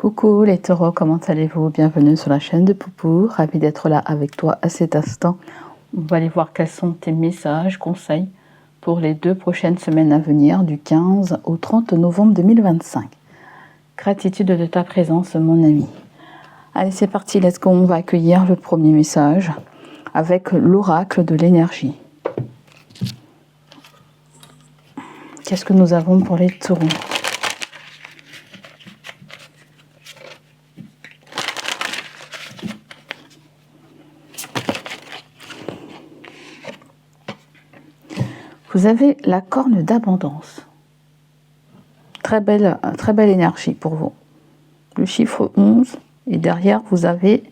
Coucou les taureaux, comment allez-vous? Bienvenue sur la chaîne de Poupou, ravi d'être là avec toi à cet instant. On va aller voir quels sont tes messages, conseils pour les 2 prochaines semaines à venir, du 15 au 30 novembre 2025. Gratitude de ta présence, mon ami. Allez, c'est parti, let's go, on va accueillir le premier message avec l'oracle de l'énergie. Qu'est-ce que nous avons pour les taureaux? Vous avez la corne d'abondance. Très belle énergie pour vous. Le chiffre 11 et derrière vous avez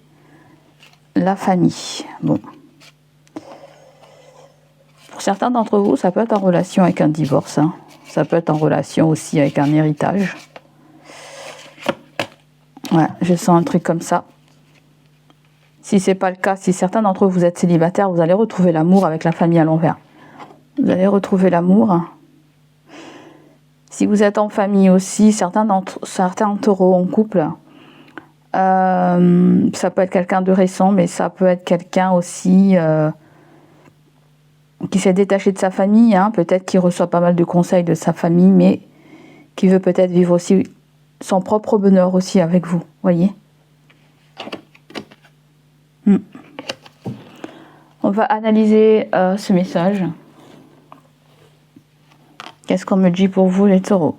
la famille. Bon. Pour certains d'entre vous, ça peut être en relation avec un divorce. Ça peut être en relation aussi avec un héritage. Ouais, je sens un truc comme ça. Si ce n'est pas le cas, si certains d'entre vous êtes célibataires, vous allez retrouver l'amour avec la famille à l'envers. Vous allez retrouver l'amour. Si vous êtes en famille aussi, certains taureaux en couple, ça peut être quelqu'un de récent, mais ça peut être quelqu'un aussi qui s'est détaché de sa famille, peut-être qui reçoit pas mal de conseils de sa famille, mais qui veut peut-être vivre aussi son propre bonheur aussi avec vous, voyez. On va analyser ce message. Qu'est-ce qu'on me dit pour vous les taureaux?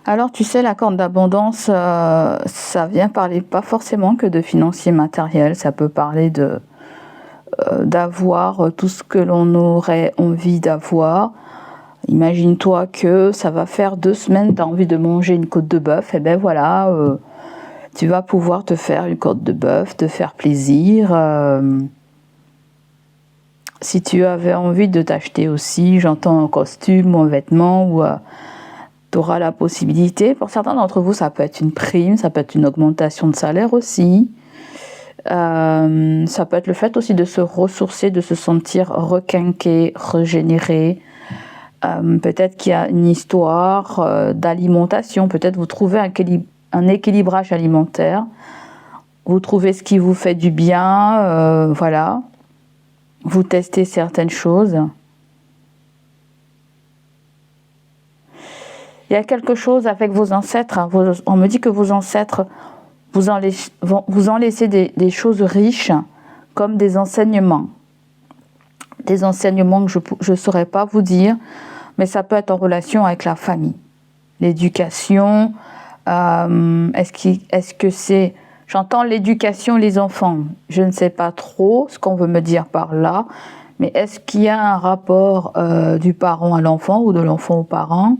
Alors tu sais, la corne d'abondance, ça vient parler pas forcément que de financier matériel, ça peut parler d'avoir tout ce que l'on aurait envie d'avoir. Imagine-toi que ça va faire 2 semaines, tu as envie de manger une côte de bœuf, et ben voilà, tu vas pouvoir te faire une côte de bœuf, te faire plaisir. Si tu avais envie de t'acheter aussi, j'entends un costume ou un vêtement, ou tu auras la possibilité. Pour certains d'entre vous, ça peut être une prime, ça peut être une augmentation de salaire aussi. Ça peut être le fait aussi de se ressourcer, de se sentir requinqué, régénéré. Peut-être qu'il y a une histoire d'alimentation. Peut-être vous trouvez un équilibrage alimentaire. Vous trouvez ce qui vous fait du bien, voilà. Vous testez certaines choses. Il y a quelque chose avec vos ancêtres. On me dit que vos ancêtres vous en laissez des choses riches, comme des enseignements. Des enseignements que je ne saurais pas vous dire, mais ça peut être en relation avec la famille. L'éducation, est-ce que c'est... J'entends l'éducation, les enfants. Je ne sais pas trop ce qu'on veut me dire par là, mais est-ce qu'il y a un rapport du parent à l'enfant ou de l'enfant aux parents?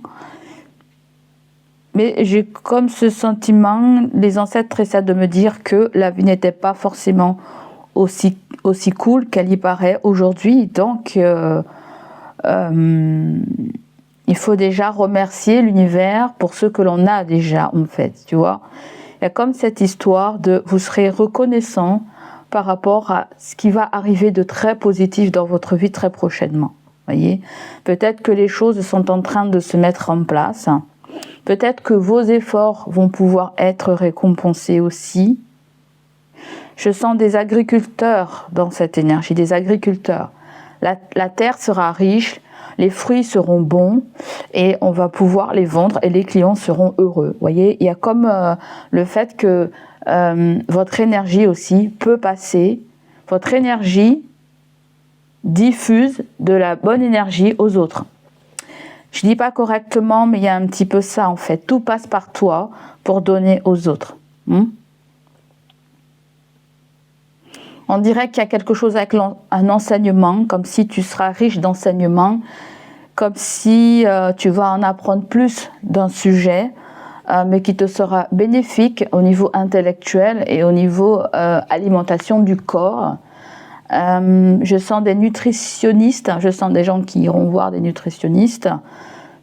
Mais j'ai comme ce sentiment, les ancêtres essaient de me dire que la vie n'était pas forcément aussi cool qu'elle y paraît aujourd'hui. Donc, il faut déjà remercier l'univers pour ce que l'on a déjà, en fait, tu vois. Il y a comme cette histoire de vous serez reconnaissant par rapport à ce qui va arriver de très positif dans votre vie très prochainement. Voyez, peut-être que les choses sont en train de se mettre en place. Peut-être que vos efforts vont pouvoir être récompensés aussi. Je sens des agriculteurs dans cette énergie, des agriculteurs. La terre sera riche, les fruits seront bons et on va pouvoir les vendre et les clients seront heureux. Vous voyez, il y a comme le fait que votre énergie aussi peut passer, votre énergie diffuse de la bonne énergie aux autres. Je ne dis pas correctement, mais il y a un petit peu ça en fait. Tout passe par toi pour donner aux autres. On dirait qu'il y a quelque chose avec un enseignement, comme si tu seras riche d'enseignement, comme si tu vas en apprendre plus d'un sujet, mais qui te sera bénéfique au niveau intellectuel et au niveau alimentation du corps. Je sens des nutritionnistes, je sens des gens qui iront voir des nutritionnistes,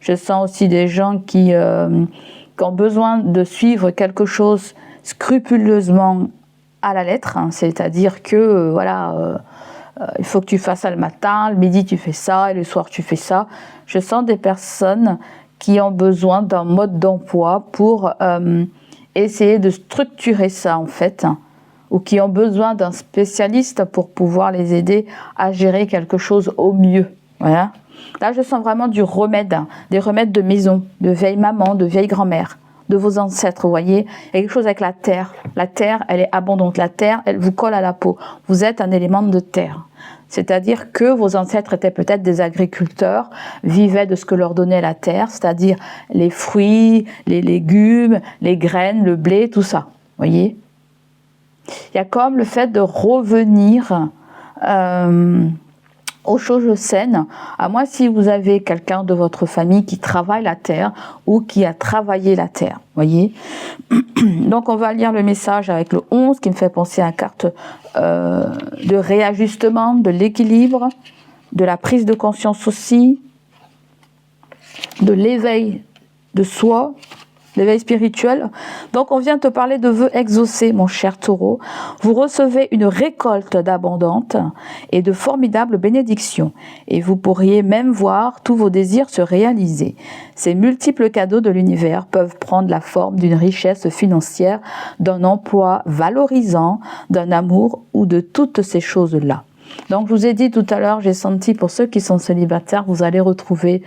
je sens aussi des gens qui ont besoin de suivre quelque chose scrupuleusement à la lettre, c'est-à-dire que il faut que tu fasses ça le matin, le midi tu fais ça et le soir tu fais ça. Je sens des personnes qui ont besoin d'un mode d'emploi pour essayer de structurer ça en fait, ou qui ont besoin d'un spécialiste pour pouvoir les aider à gérer quelque chose au mieux. Voilà. Là, je sens vraiment du remède, des remèdes de maison, de vieille maman, de vieille grand-mère, de vos ancêtres, vous voyez. Il y a quelque chose avec la terre. La terre, elle est abondante. La terre, elle vous colle à la peau. Vous êtes un élément de terre. C'est-à-dire que vos ancêtres étaient peut-être des agriculteurs, vivaient de ce que leur donnait la terre, c'est-à-dire les fruits, les légumes, les graines, le blé, tout ça. Vous voyez ? Il y a comme le fait de revenir aux choses saines. À moins si vous avez quelqu'un de votre famille qui travaille la terre ou qui a travaillé la terre. Voyez. Donc on va lire le message avec le 11 qui me fait penser à une carte de réajustement, de l'équilibre, de la prise de conscience aussi, de l'éveil de soi, l'éveil spirituel. Donc on vient te parler de vœux exaucés, mon cher taureau. Vous recevez une récolte d'abondante et de formidables bénédictions. Et vous pourriez même voir tous vos désirs se réaliser. Ces multiples cadeaux de l'univers peuvent prendre la forme d'une richesse financière, d'un emploi valorisant, d'un amour ou de toutes ces choses-là. Donc je vous ai dit tout à l'heure, j'ai senti pour ceux qui sont célibataires, vous allez retrouver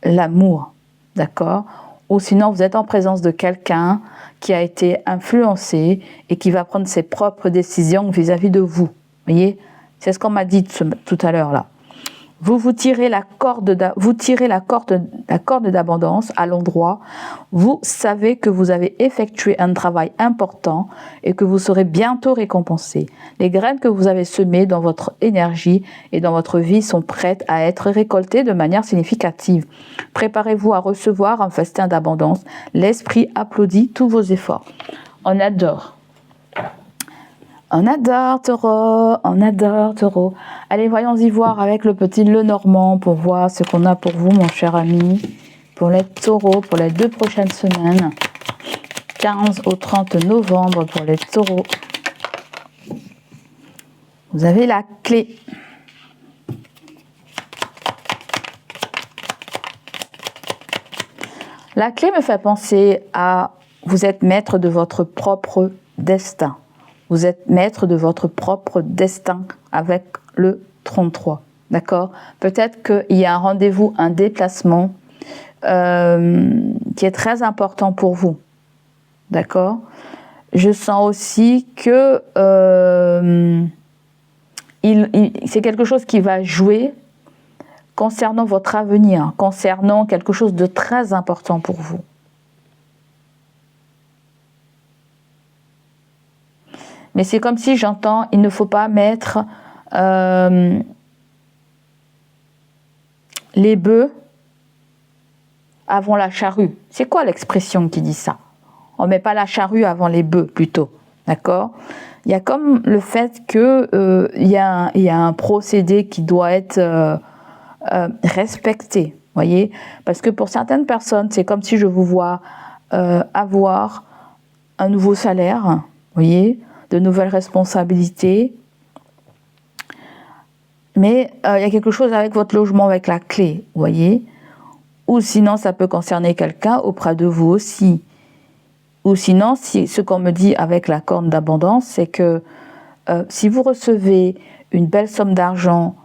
l'amour, d'accord ? Ou sinon vous êtes en présence de quelqu'un qui a été influencé et qui va prendre ses propres décisions vis-à-vis de vous. Vous voyez, c'est ce qu'on m'a dit tout à l'heure là. Vous tirez la corde d'abondance à l'endroit. Vous savez que vous avez effectué un travail important et que vous serez bientôt récompensé. Les graines que vous avez semées dans votre énergie et dans votre vie sont prêtes à être récoltées de manière significative. Préparez-vous à recevoir un festin d'abondance. L'esprit applaudit tous vos efforts. On adore. On adore taureau, on adore taureau. Allez, voyons y voir avec le petit Lenormand pour voir ce qu'on a pour vous, mon cher ami, pour les taureaux, pour les 2 prochaines semaines, 15 au 30 novembre pour les taureaux. Vous avez la clé. La clé me fait penser à vous êtes maître de votre propre destin. Vous êtes maître de votre propre destin avec le 33, d'accord ? Peut-être qu'il y a un rendez-vous, un déplacement qui est très important pour vous, d'accord ? Je sens aussi que c'est quelque chose qui va jouer concernant votre avenir, concernant quelque chose de très important pour vous. Mais c'est comme si j'entends, il ne faut pas mettre les bœufs avant la charrue. C'est quoi l'expression qui dit ça ? On ne met pas la charrue avant les bœufs plutôt, d'accord ? Il y a comme le fait qu'il y a un procédé qui doit être respecté, voyez ? Parce que pour certaines personnes, c'est comme si je vous vois avoir un nouveau salaire, voyez ? De nouvelles responsabilités. Mais il y a quelque chose avec votre logement, avec la clé, vous voyez. Ou sinon, ça peut concerner quelqu'un auprès de vous aussi. Ou sinon, ce qu'on me dit avec la corne d'abondance, c'est que si vous recevez une belle somme d'argent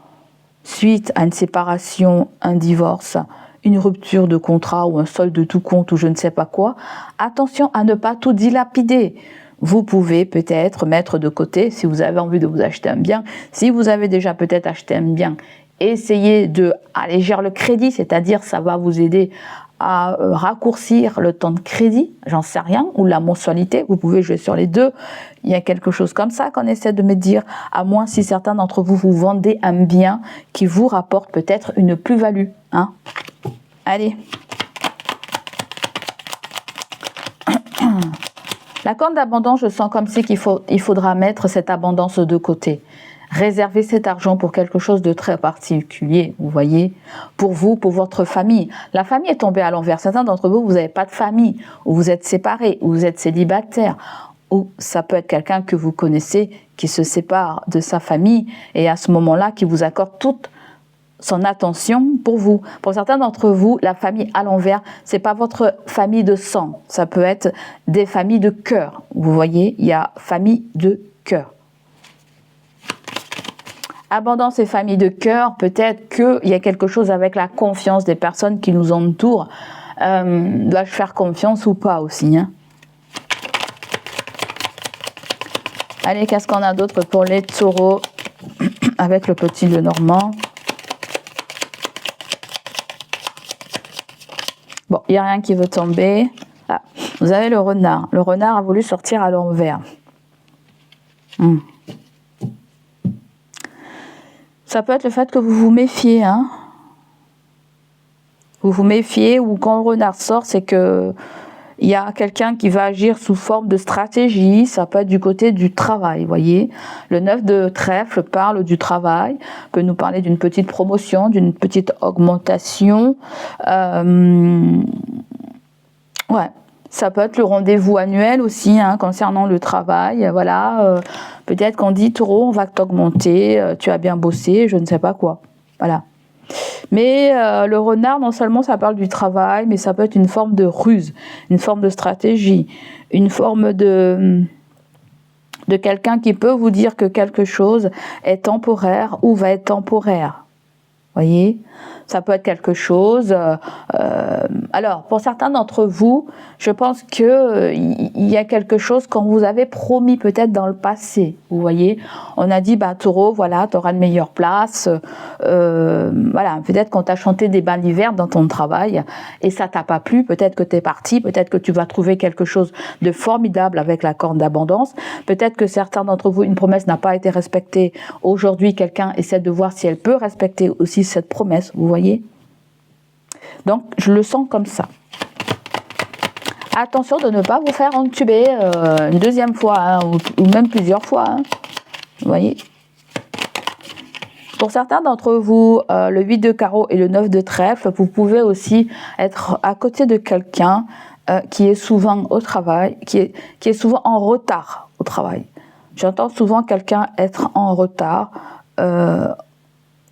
suite à une séparation, un divorce, une rupture de contrat ou un solde de tout compte ou je ne sais pas quoi, attention à ne pas tout dilapider. Vous pouvez peut-être mettre de côté, si vous avez envie de vous acheter un bien, si vous avez déjà peut-être acheté un bien, essayez de alléger le crédit, c'est-à-dire ça va vous aider à raccourcir le temps de crédit, j'en sais rien, ou la mensualité, vous pouvez jouer sur les deux. Il y a quelque chose comme ça qu'on essaie de me dire, à moins si certains d'entre vous, vous vendez un bien qui vous rapporte peut-être une plus-value. Hein ? Allez. La corne d'abondance, je sens comme si il faudra mettre cette abondance de côté. Réserver cet argent pour quelque chose de très particulier, vous voyez, pour vous, pour votre famille. La famille est tombée à l'envers. Certains d'entre vous, vous n'avez pas de famille, ou vous êtes séparés, ou vous êtes célibataire, ou ça peut être quelqu'un que vous connaissez qui se sépare de sa famille et à ce moment-là qui vous accorde toute son attention pour vous. Pour certains d'entre vous, la famille à l'envers, c'est pas votre famille de sang. Ça peut être des familles de cœur. Vous voyez, il y a famille de cœur. Abondance et famille de cœur, peut-être qu'il y a quelque chose avec la confiance des personnes qui nous entourent. Dois-je faire confiance ou pas aussi, hein? Allez, qu'est-ce qu'on a d'autre pour les taureaux avec le petit Lenormand? Bon, il n'y a rien qui veut tomber. Ah, vous avez le renard. Le renard a voulu sortir à l'envers. Ça peut être le fait que vous vous méfiez, hein. Vous vous méfiez, ou quand le renard sort, c'est que il y a quelqu'un qui va agir sous forme de stratégie. Ça peut être du côté du travail, vous voyez. Le 9 de trèfle parle du travail, peut nous parler d'une petite promotion, d'une petite augmentation. Ouais, ça peut être le rendez-vous annuel aussi, hein, concernant le travail. Voilà, peut-être qu'on dit, taureau, on va t'augmenter, tu as bien bossé, je ne sais pas quoi. Voilà. Mais le renard, non seulement ça parle du travail, mais ça peut être une forme de ruse, une forme de stratégie, une forme de quelqu'un qui peut vous dire que quelque chose est temporaire ou va être temporaire. Voyez, ça peut être quelque chose. Alors, pour certains d'entre vous, je pense que il y a quelque chose qu'on vous avait promis peut-être dans le passé. Vous voyez, on a dit, bah taureau, voilà, tu auras une meilleure place. Voilà, peut-être qu'on t'a chanté des bals d'hiver dans ton travail et ça t'a pas plu. Peut-être que tu es parti, peut-être que tu vas trouver quelque chose de formidable avec la corne d'abondance. Peut-être que certains d'entre vous, une promesse n'a pas été respectée. Aujourd'hui, quelqu'un essaie de voir si elle peut respecter aussi cette promesse, vous voyez. Donc, je le sens comme ça. Attention de ne pas vous faire entuber une deuxième fois, hein, ou même plusieurs fois. Hein. Vous voyez. Pour certains d'entre vous, le 8 de carreau et le 9 de trèfle, vous pouvez aussi être à côté de quelqu'un qui est souvent au travail, qui est souvent en retard au travail. J'entends souvent quelqu'un être en retard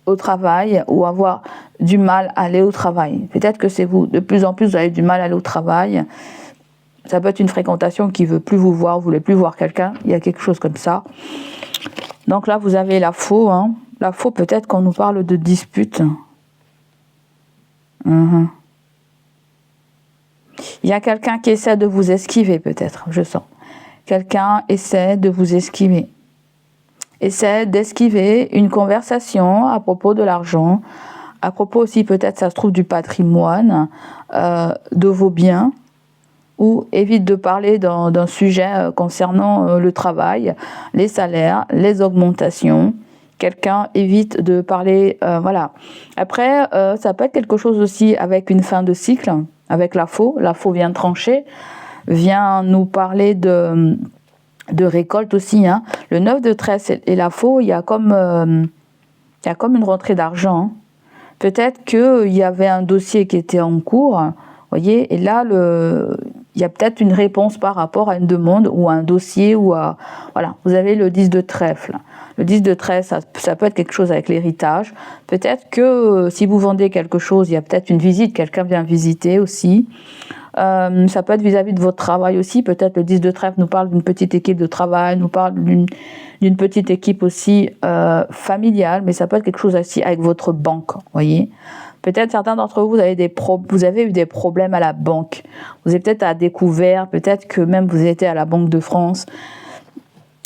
au travail ou avoir du mal à aller au travail. Peut-être que c'est vous. De plus en plus, vous avez du mal à aller au travail. Ça peut être une fréquentation qui ne veut plus vous voir, vous ne voulez plus voir quelqu'un. Il y a quelque chose comme ça. Donc là, vous avez la faux. Hein. La faux, peut-être qu'on nous parle de dispute. Il y a quelqu'un qui essaie de vous esquiver, peut-être, je sens. Quelqu'un essaie de vous esquiver. Essaie d'esquiver une conversation à propos de l'argent, à propos aussi peut-être, ça se trouve, du patrimoine, de vos biens, ou évite de parler d'un sujet concernant le travail, les salaires, les augmentations. Quelqu'un évite de parler, voilà. Après, ça peut être quelque chose aussi avec une fin de cycle, avec la faux. La faux vient trancher, vient nous parler de récolte aussi, hein. Le 9 de trèfle et la faux, il y a comme une rentrée d'argent. Hein. Peut-être qu'il y avait un dossier qui était en cours, voyez, et là, il y a peut-être une réponse par rapport à une demande ou à un dossier ou à... Voilà, vous avez le 10 de trèfle. Le 10 de trèfle, ça peut être quelque chose avec l'héritage. Peut-être que si vous vendez quelque chose, il y a peut-être une visite, quelqu'un vient visiter aussi. Ça peut être vis-à-vis de votre travail aussi. Peut-être le 10 de trèfle nous parle d'une petite équipe de travail, nous parle d'une petite équipe aussi familiale, mais ça peut être quelque chose aussi avec votre banque, voyez. Peut-être certains d'entre vous, vous avez eu des problèmes à la banque. Vous êtes peut-être à découvert, peut-être que même vous étiez à la Banque de France.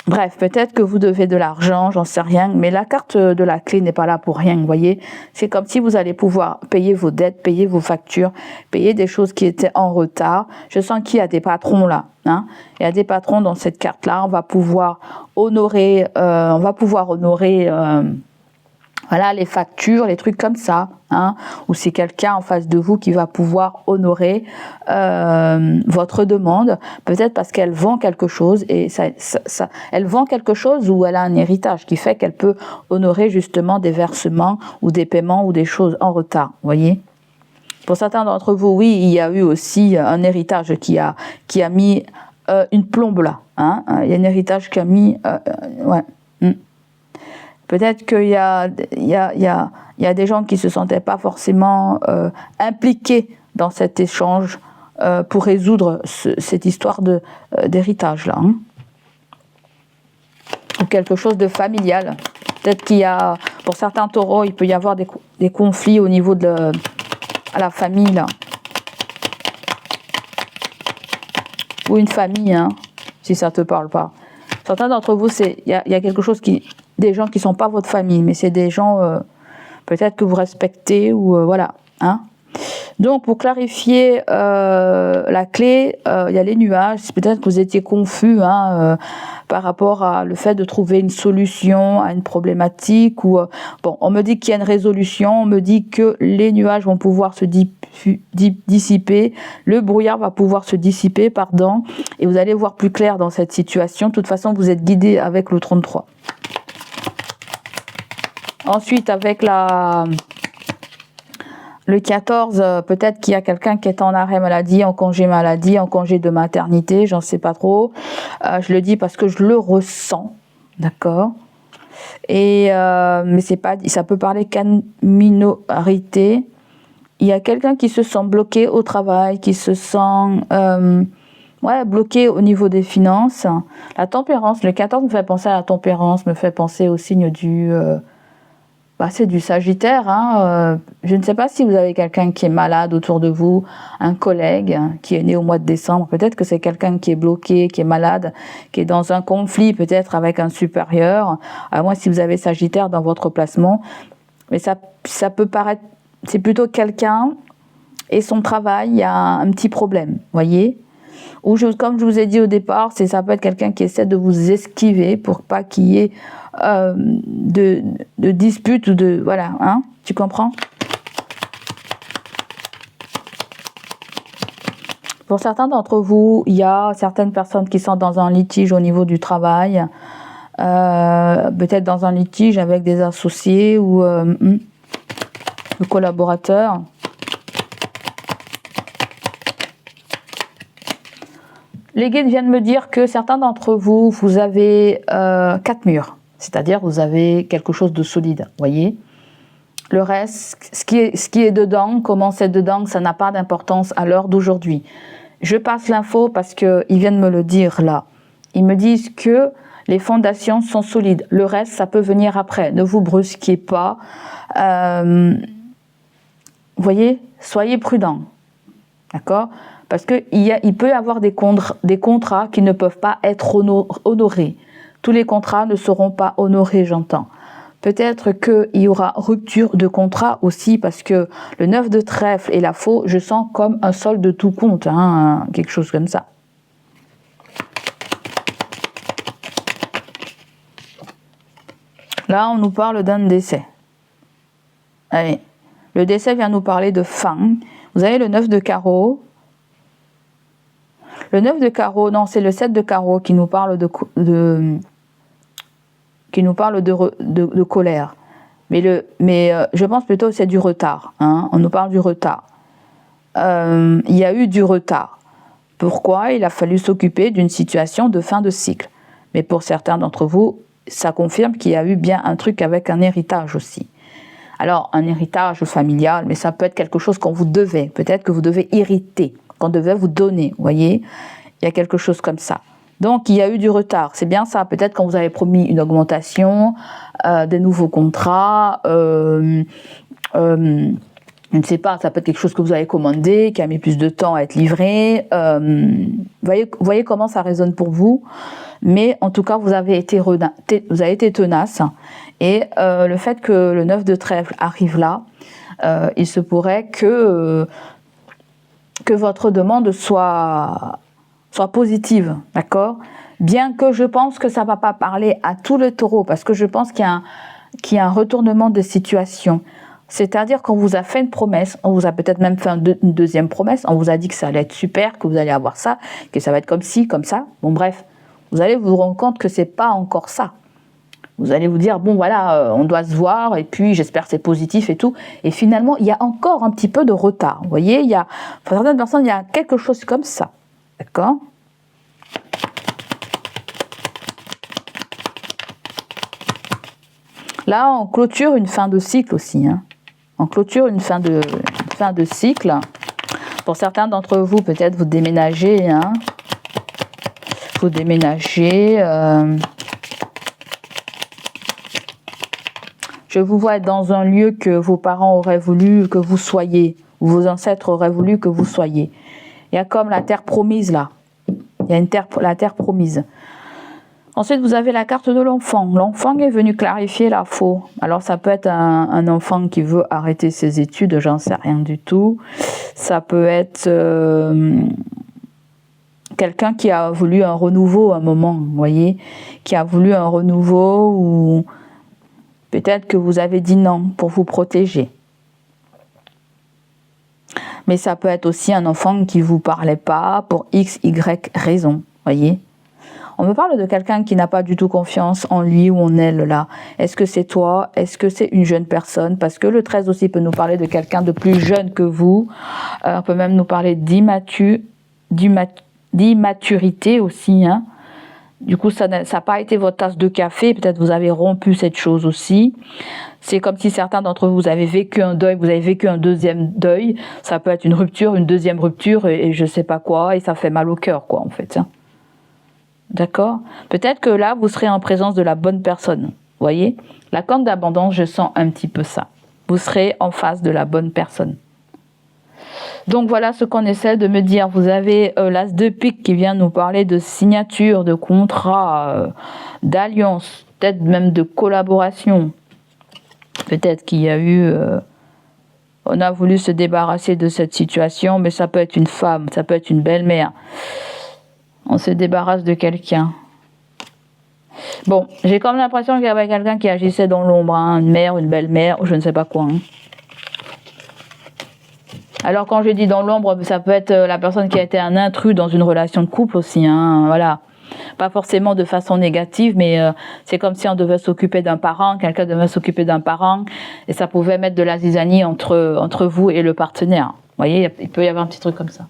Bref, peut-être que vous devez de l'argent, j'en sais rien, mais la carte de la clé n'est pas là pour rien, vous voyez. C'est comme si vous allez pouvoir payer vos dettes, payer vos factures, payer des choses qui étaient en retard. Je sens qu'il y a des patrons là, hein. Il y a des patrons dans cette carte-là. On va pouvoir honorer, voilà, les factures, les trucs comme ça, hein, ou c'est quelqu'un en face de vous qui va pouvoir honorer votre demande, peut-être parce qu'elle vend quelque chose, et elle vend quelque chose ou elle a un héritage qui fait qu'elle peut honorer justement des versements ou des paiements ou des choses en retard, voyez. Pour certains d'entre vous, oui, il y a eu aussi un héritage qui a mis une plombe là, hein, il y a un héritage qui a mis... ouais. Peut-être qu'il y a des gens qui ne se sentaient pas forcément impliqués dans cet échange pour résoudre cette histoire d'héritage-là. Hein. Ou quelque chose de familial. Peut-être qu'il y a, pour certains taureaux, il peut y avoir des conflits au niveau de la famille, là. Ou une famille, hein, si ça ne te parle pas. Certains d'entre vous, il y a quelque chose des gens qui ne sont pas votre famille, mais c'est des gens peut-être que vous respectez ou voilà. Hein. Donc pour clarifier la clé, il y a les nuages. Peut-être que vous étiez confus par rapport à le fait de trouver une solution à une problématique. Ou bon, on me dit qu'il y a une résolution, on me dit que les nuages vont pouvoir se dissiper, le brouillard va pouvoir se dissiper, pardon, et vous allez voir plus clair dans cette situation. De toute façon, vous êtes guidé avec le 33. Ensuite, avec le 14, peut-être qu'il y a quelqu'un qui est en arrêt maladie, en congé de maternité, j'en sais pas trop. Je le dis parce que je le ressens, d'accord. Et mais c'est pas, ça peut parler qu'à une minorité. Il y a quelqu'un qui se sent bloqué au travail, qui se sent bloqué au niveau des finances. La tempérance, le 14 me fait penser à la tempérance, me fait penser au signe c'est du Sagittaire. Hein. Je ne sais pas si vous avez quelqu'un qui est malade autour de vous, un collègue qui est né au mois de décembre. Peut-être que c'est quelqu'un qui est bloqué, qui est malade, qui est dans un conflit peut-être avec un supérieur. À moins si vous avez Sagittaire dans votre placement. Mais ça peut paraître, c'est plutôt quelqu'un et son travail, il y a un petit problème, voyez. Ou comme je vous ai dit au départ, ça peut être quelqu'un qui essaie de vous esquiver pour pas qu'il y ait de dispute ou de... Voilà, hein, tu comprends? Pour certains d'entre vous, il y a certaines personnes qui sont dans un litige au niveau du travail, peut-être dans un litige avec des associés ou des collaborateurs. Les guides viennent me dire que certains d'entre vous, vous avez 4 murs. C'est-à-dire, vous avez quelque chose de solide, voyez. Le reste, ce qui est dedans, comment c'est dedans, ça n'a pas d'importance à l'heure d'aujourd'hui. Je passe l'info parce qu'ils viennent me le dire là. Ils me disent que les fondations sont solides. Le reste, ça peut venir après. Ne vous brusquez pas. Vous voyez, soyez prudents. D'accord ? Parce qu'il peut y avoir des contrats qui ne peuvent pas être honorés. Tous les contrats ne seront pas honorés, j'entends. Peut-être qu'il y aura rupture de contrat aussi, parce que le 9 de trèfle et la faux, je sens comme un solde de tout compte, hein, quelque chose comme ça. Là, on nous parle d'un décès. Allez, le décès vient nous parler de fin. Vous avez le 9 de carreau. Le 9 de carreau, non, c'est le 7 de carreau qui nous parle de colère. Mais je pense plutôt que c'est du retard. Hein, on nous parle du retard. Il y a eu du retard. Pourquoi? Il a fallu s'occuper d'une situation de fin de cycle. Mais pour certains d'entre vous, ça confirme qu'il y a eu bien un truc avec un héritage aussi. Alors, un héritage familial, mais ça peut être quelque chose qu'on vous devait. Peut-être que vous devez hériter, qu'on devait vous donner, vous voyez. Il y a quelque chose comme ça. Donc, il y a eu du retard. C'est bien ça. Peut-être quand vous avez promis une augmentation, des nouveaux contrats, je ne sais pas, ça peut être quelque chose que vous avez commandé, qui a mis plus de temps à être livré. Vous voyez comment ça résonne pour vous. Mais en tout cas, vous avez été tenace. Et le fait que le 9 de trèfle arrive là, il se pourrait que votre demande soit positive, d'accord? Bien que je pense que ça ne va pas parler à tout le taureau, parce que je pense qu'il y a un retournement de situation. C'est-à-dire qu'on vous a fait une promesse, on vous a peut-être même fait une deuxième promesse, on vous a dit que ça allait être super, que vous allez avoir ça, que ça va être comme ci, comme ça. Bon bref, vous allez vous rendre compte que c'est pas encore ça. Vous allez vous dire, bon voilà, on doit se voir, et puis j'espère que c'est positif et tout. Et finalement, il y a encore un petit peu de retard. Vous voyez, pour certaines personnes, il y a quelque chose comme ça. D'accord ? Là, on clôture une fin de cycle aussi. Hein. On clôture une fin de cycle. Pour certains d'entre vous, peut-être vous déménagez. Hein. Vous déménagez. Je vous vois être dans un lieu que vos parents auraient voulu que vous soyez, ou vos ancêtres auraient voulu que vous soyez. Il y a comme la terre promise là. Il y a la terre promise. Ensuite, vous avez la carte de l'enfant. L'enfant est venu clarifier la faux. Alors, ça peut être un enfant qui veut arrêter ses études, j'en sais rien du tout. Ça peut être quelqu'un qui a voulu un renouveau à un moment, vous voyez, qui a voulu un renouveau ou peut-être que vous avez dit non pour vous protéger. Mais ça peut être aussi un enfant qui ne vous parlait pas pour X, Y raison, voyez. On me parle de quelqu'un qui n'a pas du tout confiance en lui ou en elle là. Est-ce que c'est toi? Est-ce que c'est une jeune personne? Parce que le 13 aussi peut nous parler de quelqu'un de plus jeune que vous. On peut même nous parler d'immaturité aussi. Hein. Du coup, ça n'a pas été votre tasse de café. Peut-être vous avez rompu cette chose aussi. C'est comme si certains d'entre vous avez vécu un deuil, vous avez vécu un deuxième deuil. Ça peut être une rupture, une deuxième rupture et je sais pas quoi. Et ça fait mal au cœur, quoi, en fait. Hein. D'accord? Peut-être que là, vous serez en présence de la bonne personne. Vous voyez? La corne d'abondance, je sens un petit peu ça. Vous serez en face de la bonne personne. Donc voilà ce qu'on essaie de me dire. Vous avez l'as de pique qui vient nous parler de signature, de contrat, d'alliance, peut-être même de collaboration. Peut-être qu'il y a eu... on a voulu se débarrasser de cette situation, mais ça peut être une femme, ça peut être une belle-mère. On se débarrasse de quelqu'un. Bon, j'ai comme l'impression qu'il y avait quelqu'un qui agissait dans l'ombre, hein, une mère, une belle-mère, ou je ne sais pas quoi. Hein. Alors quand je dis dans l'ombre, ça peut être la personne qui a été un intrus dans une relation de couple aussi. Hein, voilà. Pas forcément de façon négative, mais c'est comme si on devait s'occuper d'un parent, quelqu'un devait s'occuper d'un parent, et ça pouvait mettre de la zizanie entre vous et le partenaire. Vous voyez, il peut y avoir un petit truc comme ça.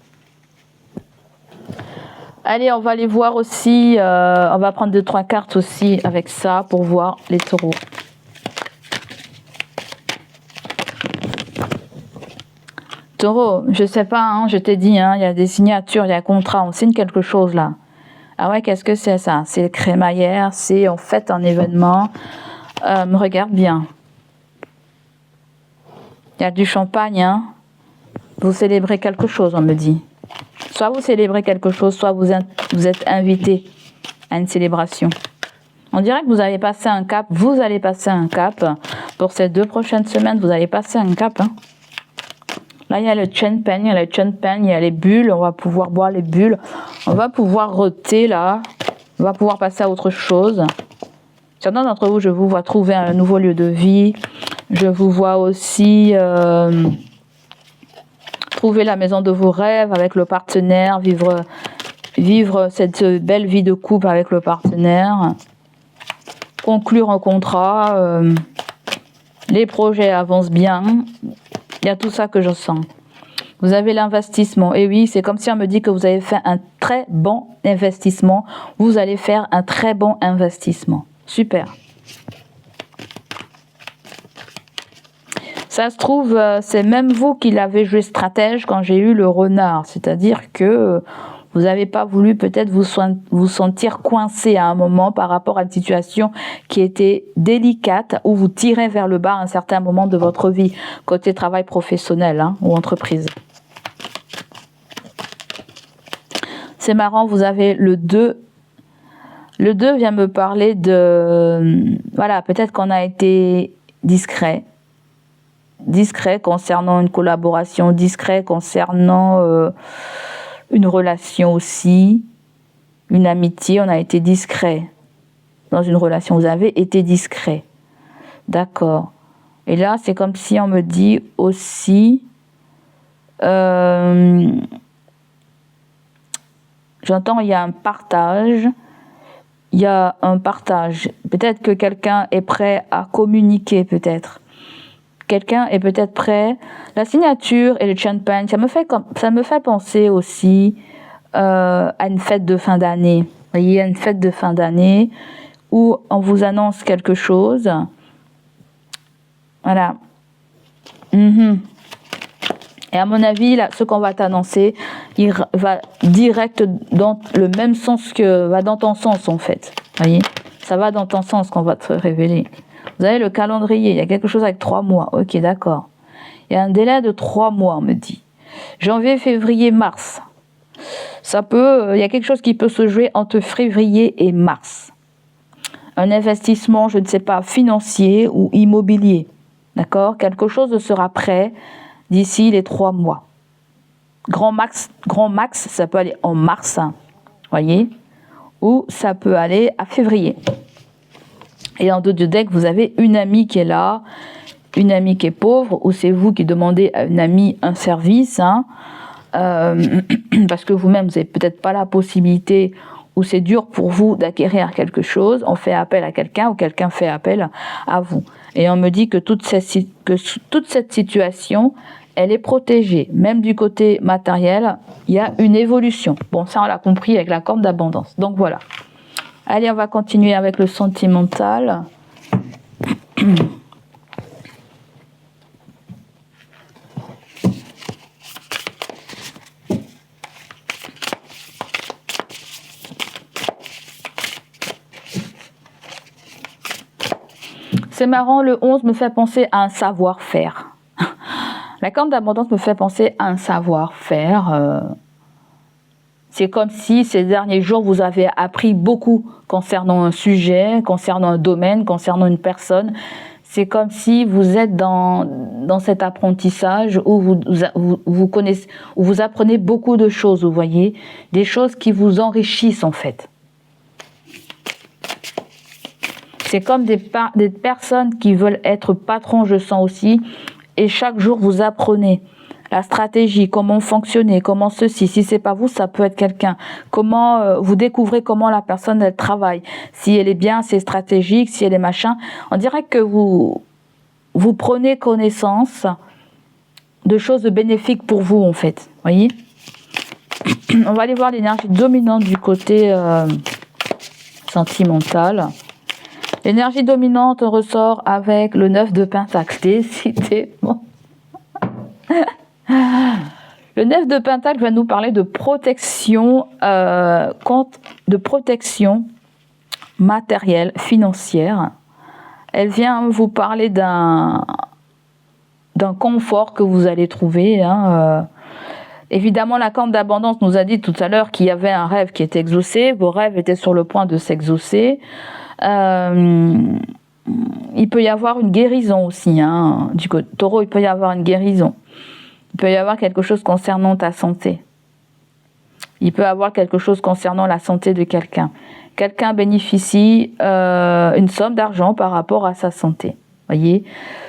Allez, on va aller voir aussi, on va prendre 2-3 cartes aussi avec ça pour voir les taureaux. Taureau, je sais pas, hein, je t'ai dit, hein, il y a des signatures, il y a un contrat, on signe quelque chose là. Ah ouais, qu'est-ce que c'est ça? C'est crémaillère, c'est en fait un événement. Regarde bien. Il y a du champagne, hein. Vous célébrez quelque chose, on me dit. Soit vous célébrez quelque chose, soit vous êtes invité à une célébration. On dirait que vous allez passer un cap, vous allez passer un cap. Pour ces 2 prochaines semaines, vous allez passer un cap. Hein. Là, il y a le champagne, il y a les bulles, on va pouvoir boire les bulles. On va pouvoir roter là, on va pouvoir passer à autre chose. Certains d'entre vous, je vous vois trouver un nouveau lieu de vie. Je vous vois aussi... trouver la maison de vos rêves avec le partenaire, vivre cette belle vie de couple avec le partenaire, conclure un contrat, les projets avancent bien, il y a tout ça que je sens. Vous avez l'investissement, et oui, c'est comme si on me dit que vous avez fait un très bon investissement, vous allez faire un très bon investissement, super. Ça se trouve, c'est même vous qui l'avez joué stratège quand j'ai eu le renard. C'est-à-dire que vous n'avez pas voulu peut-être vous sentir coincé à un moment par rapport à une situation qui était délicate ou vous tirez vers le bas à un certain moment de votre vie, côté travail professionnel hein, ou entreprise. C'est marrant, vous avez le 2. Le 2 vient me parler de... Voilà, peut-être qu'on a été discret concernant une collaboration, discret concernant une relation aussi, une amitié, on a été discret dans une relation, vous avez été discret, d'accord. Et là, c'est comme si on me dit aussi, j'entends, il y a un partage, peut-être que quelqu'un est prêt à communiquer, peut-être. Quelqu'un est peut-être prêt. La signature et le champagne, ça me fait penser aussi à une fête de fin d'année. Vous voyez, une fête de fin d'année où on vous annonce quelque chose Voilà. Et à mon avis, là, ce qu'on va t'annoncer, il va direct dans le même sens que... va dans ton sens, en fait. Vous voyez? Ça va dans ton sens qu'on va te révéler. Vous avez le calendrier, il y a quelque chose avec 3 mois. Ok, d'accord. Il y a un délai de 3 mois, on me dit. Janvier, février, mars. Ça peut... il y a quelque chose qui peut se jouer entre février et mars. Un investissement, je ne sais pas, financier ou immobilier. D'accord? Quelque chose sera prêt d'ici les 3 mois. Grand max, ça peut aller en mars, voyez, ou ça peut aller à février. Et en dos du deck, vous avez une amie qui est là, une amie qui est pauvre, ou c'est vous qui demandez à une amie un service, parce que vous-même, vous n'avez peut-être pas la possibilité, ou c'est dur pour vous d'acquérir quelque chose, on fait appel à quelqu'un, ou quelqu'un fait appel à vous. Et on me dit que toute cette situation, elle est protégée. Même du côté matériel, il y a une évolution. Bon, ça, on l'a compris avec la corde d'abondance. Donc, voilà. Allez, on va continuer avec le sentimental. C'est marrant, le 11 me fait penser à un savoir-faire. La corde d'abondance me fait penser à un savoir-faire. C'est comme si ces derniers jours, vous avez appris beaucoup concernant un sujet, concernant un domaine, concernant une personne. C'est comme si vous êtes dans cet apprentissage où vous connaissez, où vous apprenez beaucoup de choses, vous voyez, des choses qui vous enrichissent en fait. C'est comme des personnes qui veulent être patrons, je sens aussi, et chaque jour vous apprenez la stratégie, comment fonctionner, comment ceci. Si c'est pas vous, ça peut être quelqu'un. Comment vous découvrez comment la personne elle travaille. Si elle est bien, c'est stratégique. Si elle est machin, on dirait que vous prenez connaissance de choses bénéfiques pour vous en fait. Voyez. On va aller voir l'énergie dominante du côté sentimental. L'énergie dominante ressort avec le 9 de Pentacle. Décidément. Le 9 de Pentacle va nous parler de protection, de protection matérielle, financière. Elle vient vous parler d'un confort que vous allez trouver. Évidemment, la corde d'abondance nous a dit tout à l'heure qu'il y avait un rêve qui était exaucé. Vos rêves étaient sur le point de s'exaucer. Il peut y avoir une guérison aussi. Du côté Taureau, il peut y avoir une guérison. Il peut y avoir quelque chose concernant ta santé. Il peut y avoir quelque chose concernant la santé de quelqu'un. Quelqu'un bénéficie une somme d'argent par rapport à sa santé. Voyez,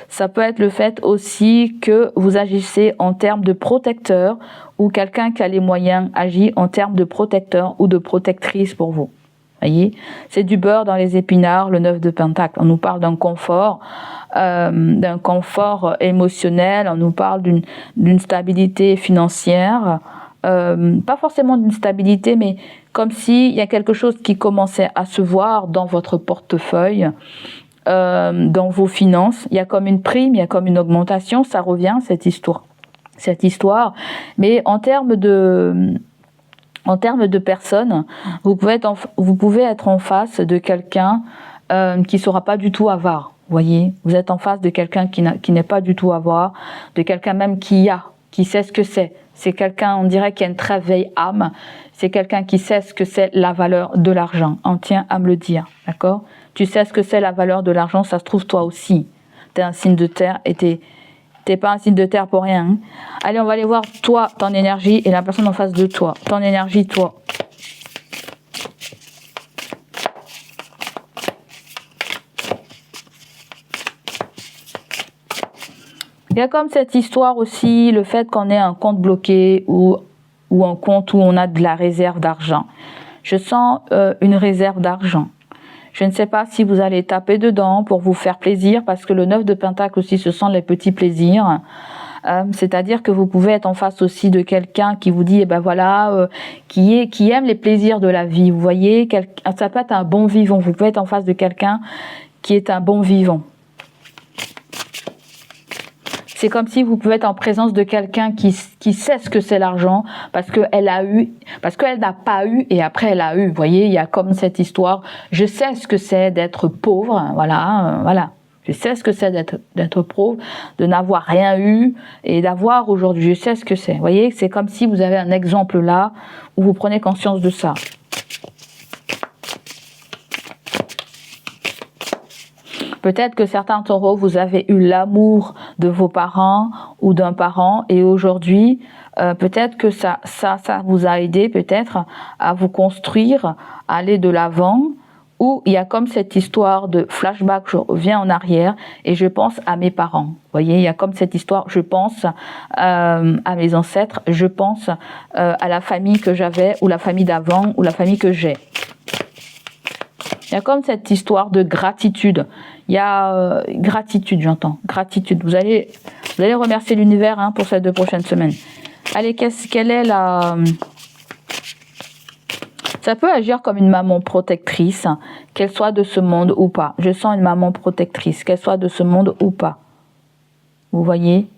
ça peut être le fait aussi que vous agissez en termes de protecteur ou quelqu'un qui a les moyens agit en termes de protecteur ou de protectrice pour vous. Voyez, c'est du beurre dans les épinards, le 9 de Pentacle. On nous parle d'un confort émotionnel, on nous parle d'une stabilité financière, pas forcément d'une stabilité, mais comme s'il y a quelque chose qui commençait à se voir dans votre portefeuille, dans vos finances. Il y a comme une prime, il y a comme une augmentation, ça revient, cette histoire. Mais en termes de personnes, vous pouvez être en face de quelqu'un qui ne sera pas du tout avare. Voyez, vous êtes en face de quelqu'un qui n'est pas du tout avare, de quelqu'un même qui sait ce que c'est. C'est quelqu'un, on dirait, qui a une très vieille âme. C'est quelqu'un qui sait ce que c'est la valeur de l'argent. On tient à me le dire, d'accord? Tu sais ce que c'est la valeur de l'argent, ça se trouve toi aussi. T'es un signe de terre et t'es pas un signe de terre pour rien. Allez, on va aller voir toi, ton énergie, et la personne en face de toi. Ton énergie, toi. Il y a comme cette histoire aussi, le fait qu'on ait un compte bloqué ou un compte où on a de la réserve d'argent. Je sens une réserve d'argent. Je ne sais pas si vous allez taper dedans pour vous faire plaisir, parce que le 9 de Pentacle aussi, ce sont les petits plaisirs. C'est-à-dire que vous pouvez être en face aussi de quelqu'un qui vous dit, qui aime les plaisirs de la vie. Vous voyez, ça peut être un bon vivant. Vous pouvez être en face de quelqu'un qui est un bon vivant. c'est comme si vous pouvez être en présence de quelqu'un qui sait ce que c'est l'argent, parce qu'elle a eu, parce qu'elle n'a pas eu et après elle a eu. Vous voyez, il y a comme cette histoire, je sais ce que c'est d'être pauvre, voilà, voilà. Je sais ce que c'est d'être pauvre, de n'avoir rien eu et d'avoir aujourd'hui. Je sais ce que c'est. Vous voyez, c'est comme si vous avez un exemple là où vous prenez conscience de ça. Peut-être que certains taureaux, vous avez eu l'amour de vos parents ou d'un parent et aujourd'hui, peut-être que ça vous a aidé peut-être à vous construire, à aller de l'avant. Où il y a comme cette histoire de flashback, je reviens en arrière et je pense à mes parents. Vous voyez, il y a comme cette histoire, je pense à mes ancêtres, je pense à la famille que j'avais ou la famille d'avant ou la famille que j'ai. Il y a comme cette histoire de gratitude. Il y a gratitude, j'entends, gratitude. Vous allez remercier l'univers hein, pour ces 2 prochaines semaines. Allez, quelle est la... Ça peut agir comme une maman protectrice, qu'elle soit de ce monde ou pas. Je sens une maman protectrice, qu'elle soit de ce monde ou pas. Vous voyez?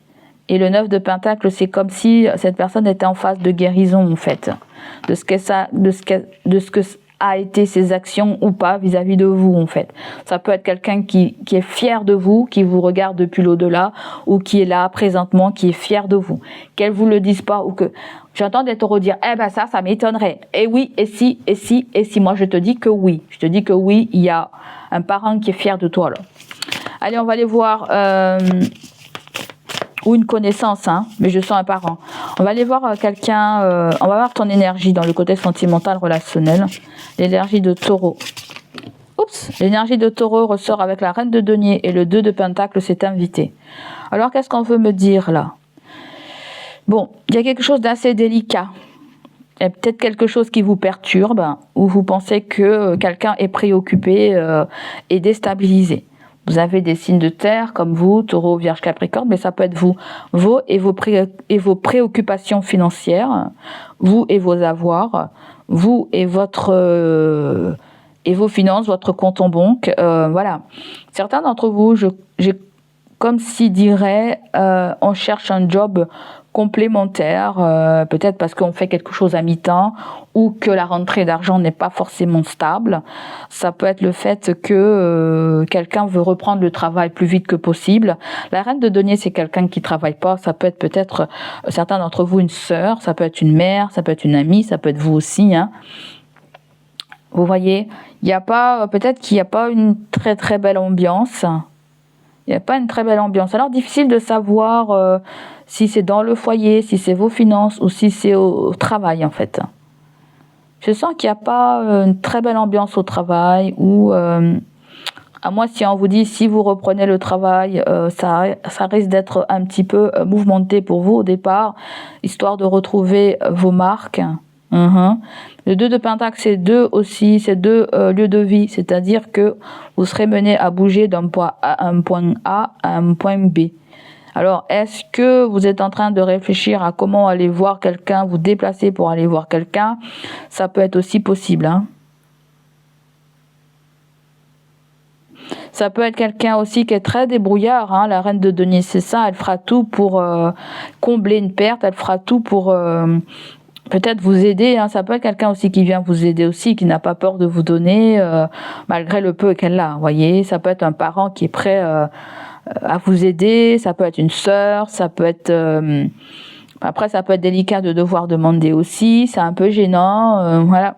Et le 9 de Pentacle, c'est comme si cette personne était en phase de guérison, en fait. De ce que a été ses actions ou pas vis-à-vis de vous, en fait. Ça peut être quelqu'un qui est fier de vous, qui vous regarde depuis l'au-delà, ou qui est là présentement, qui est fier de vous. Qu'elle vous le dise pas, ou que... J'entends des taureaux dire, eh ben ça m'étonnerait. Et oui, et si. Moi, je te dis que oui. Je te dis que oui, il y a un parent qui est fier de toi, là. Allez, on va aller voir... ou une connaissance, hein, mais je sens un parent. On va aller voir quelqu'un... on va voir ton énergie dans le côté sentimental, relationnel. L'énergie de taureau. Oups, l'énergie de taureau ressort avec la reine de denier et le 2 de pentacle s'est invité. Alors, qu'est-ce qu'on veut me dire, là? Bon, il y a quelque chose d'assez délicat. Il y a peut-être quelque chose qui vous perturbe ou vous pensez que quelqu'un est préoccupé et déstabilisé. Vous avez des signes de terre comme vous, taureau, vierge, capricorne, mais ça peut être vous et vos préoccupations financières, vous et vos avoirs, vous et et vos finances, votre compte en banque. Voilà. Certains d'entre vous, j'ai comme s'ils diraient, on cherche un job complémentaire, peut-être parce qu'on fait quelque chose à mi-temps ou que la rentrée d'argent n'est pas forcément stable. Ça peut être le fait que quelqu'un veut reprendre le travail plus vite que possible. La reine de denier, c'est quelqu'un qui travaille pas. Ça peut être peut-être certains d'entre vous une sœur, ça peut être une mère, ça peut être une amie, ça peut être vous aussi. Hein. Vous voyez, il y a pas, peut-être qu'il n'y a pas une très très belle ambiance. Il n'y a pas une très belle ambiance. Alors, difficile de savoir si c'est dans le foyer, si c'est vos finances ou si c'est au travail, en fait. Je sens qu'il n'y a pas une très belle ambiance au travail ou, à moins si on vous dit, si vous reprenez le travail, ça risque d'être un petit peu mouvementé pour vous au départ, histoire de retrouver vos marques. Le 2 de Pentacle, c'est 2 aussi, c'est 2 lieux de vie, c'est-à-dire que vous serez mené à bouger d'un point A à un point B. Alors, est-ce que vous êtes en train de réfléchir à comment aller voir quelqu'un, vous déplacer pour aller voir quelqu'un? Ça peut être aussi possible. Hein. Ça peut être quelqu'un aussi qui est très débrouillard. Hein. La reine de denier, c'est ça. Elle fera tout pour combler une perte. Elle fera tout pour... peut-être vous aider, hein. Ça peut être quelqu'un aussi qui vient vous aider aussi, qui n'a pas peur de vous donner, malgré le peu qu'elle a, vous voyez. Ça peut être un parent qui est prêt à vous aider, ça peut être une sœur, ça peut être... après, ça peut être délicat de devoir demander aussi, c'est un peu gênant, voilà.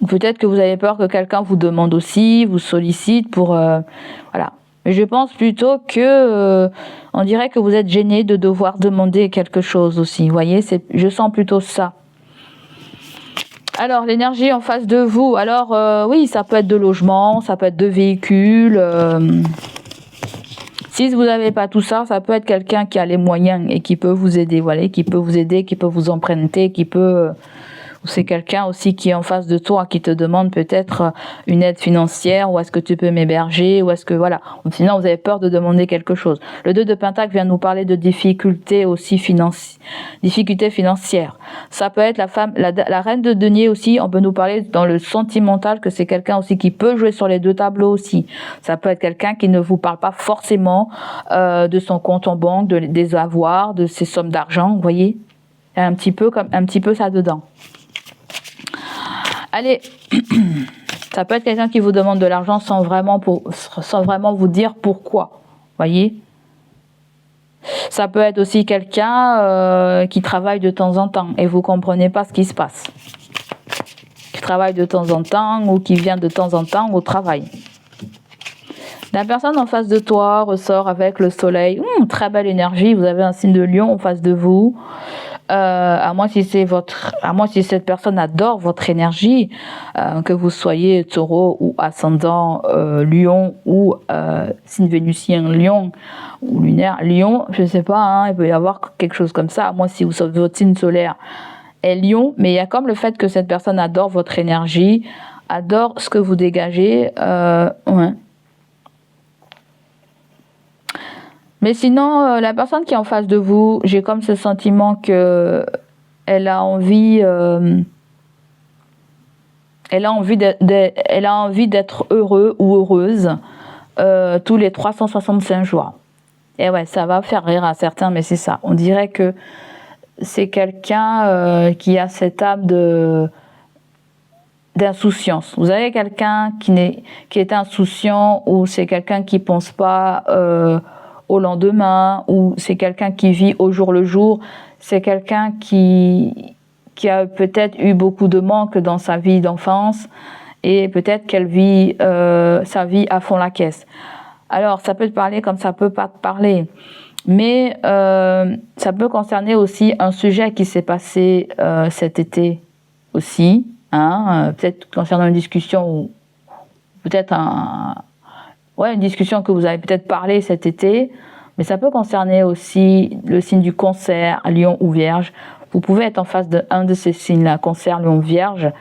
Peut-être que vous avez peur que quelqu'un vous demande aussi, vous sollicite pour... voilà. Mais je pense plutôt que on dirait que vous êtes gêné de devoir demander quelque chose aussi. Vous voyez, je sens plutôt ça. Alors, l'énergie en face de vous. Alors, oui, ça peut être de logement, ça peut être de véhicules. Si vous n'avez pas tout ça, ça peut être quelqu'un qui a les moyens et qui peut vous aider. Voilà, qui peut vous aider, qui peut vous emprunter, qui peut... Ou c'est quelqu'un aussi qui est en face de toi, qui te demande peut-être une aide financière, ou est-ce que tu peux m'héberger, ou est-ce que voilà. Sinon, vous avez peur de demander quelque chose. Le 2 de Pentacle vient nous parler de difficultés aussi difficultés financières. Ça peut être la femme, la reine de denier aussi. On peut nous parler dans le sentimental que c'est quelqu'un aussi qui peut jouer sur les deux tableaux aussi. Ça peut être quelqu'un qui ne vous parle pas forcément de son compte en banque, des avoirs, de ses sommes d'argent. Vous voyez, il y a un petit peu ça dedans. Allez, ça peut être quelqu'un qui vous demande de l'argent sans vraiment vous dire pourquoi. Voyez. Ça peut être aussi quelqu'un qui travaille de temps en temps et vous comprenez pas ce qui se passe. Qui travaille de temps en temps ou qui vient de temps en temps au travail. La personne en face de toi ressort avec le soleil. Très belle énergie. Vous avez un signe de lion en face de vous. À moins si cette personne adore votre énergie, que vous soyez taureau ou ascendant lion ou signe vénusien lion ou lunaire lion, je ne sais pas, hein, il peut y avoir quelque chose comme ça. À moins si votre signe solaire est lion, mais il y a comme le fait que cette personne adore votre énergie, adore ce que vous dégagez. Ouais. Mais sinon, la personne qui est en face de vous, j'ai comme ce sentiment que elle a envie d'être heureux ou heureuse tous les 365 jours. Et ouais, ça va faire rire à certains, mais c'est ça. On dirait que c'est quelqu'un qui a cette âme d'insouciance. Vous avez quelqu'un qui est insouciant, ou c'est quelqu'un qui pense pas au lendemain, ou c'est quelqu'un qui vit au jour le jour. C'est quelqu'un qui a peut-être eu beaucoup de manques dans sa vie d'enfance, et peut-être qu'elle vit sa vie à fond la caisse. Alors, ça peut te parler comme ça peut pas te parler, mais ça peut concerner aussi un sujet qui s'est passé cet été aussi, hein, peut-être concernant une discussion, ou peut-être une discussion que vous avez peut-être parlé cet été, mais ça peut concerner aussi le signe du Cancer, Lion ou Vierge. Vous pouvez être en face d'un de ces signes-là, Cancer, Lion, Vierge,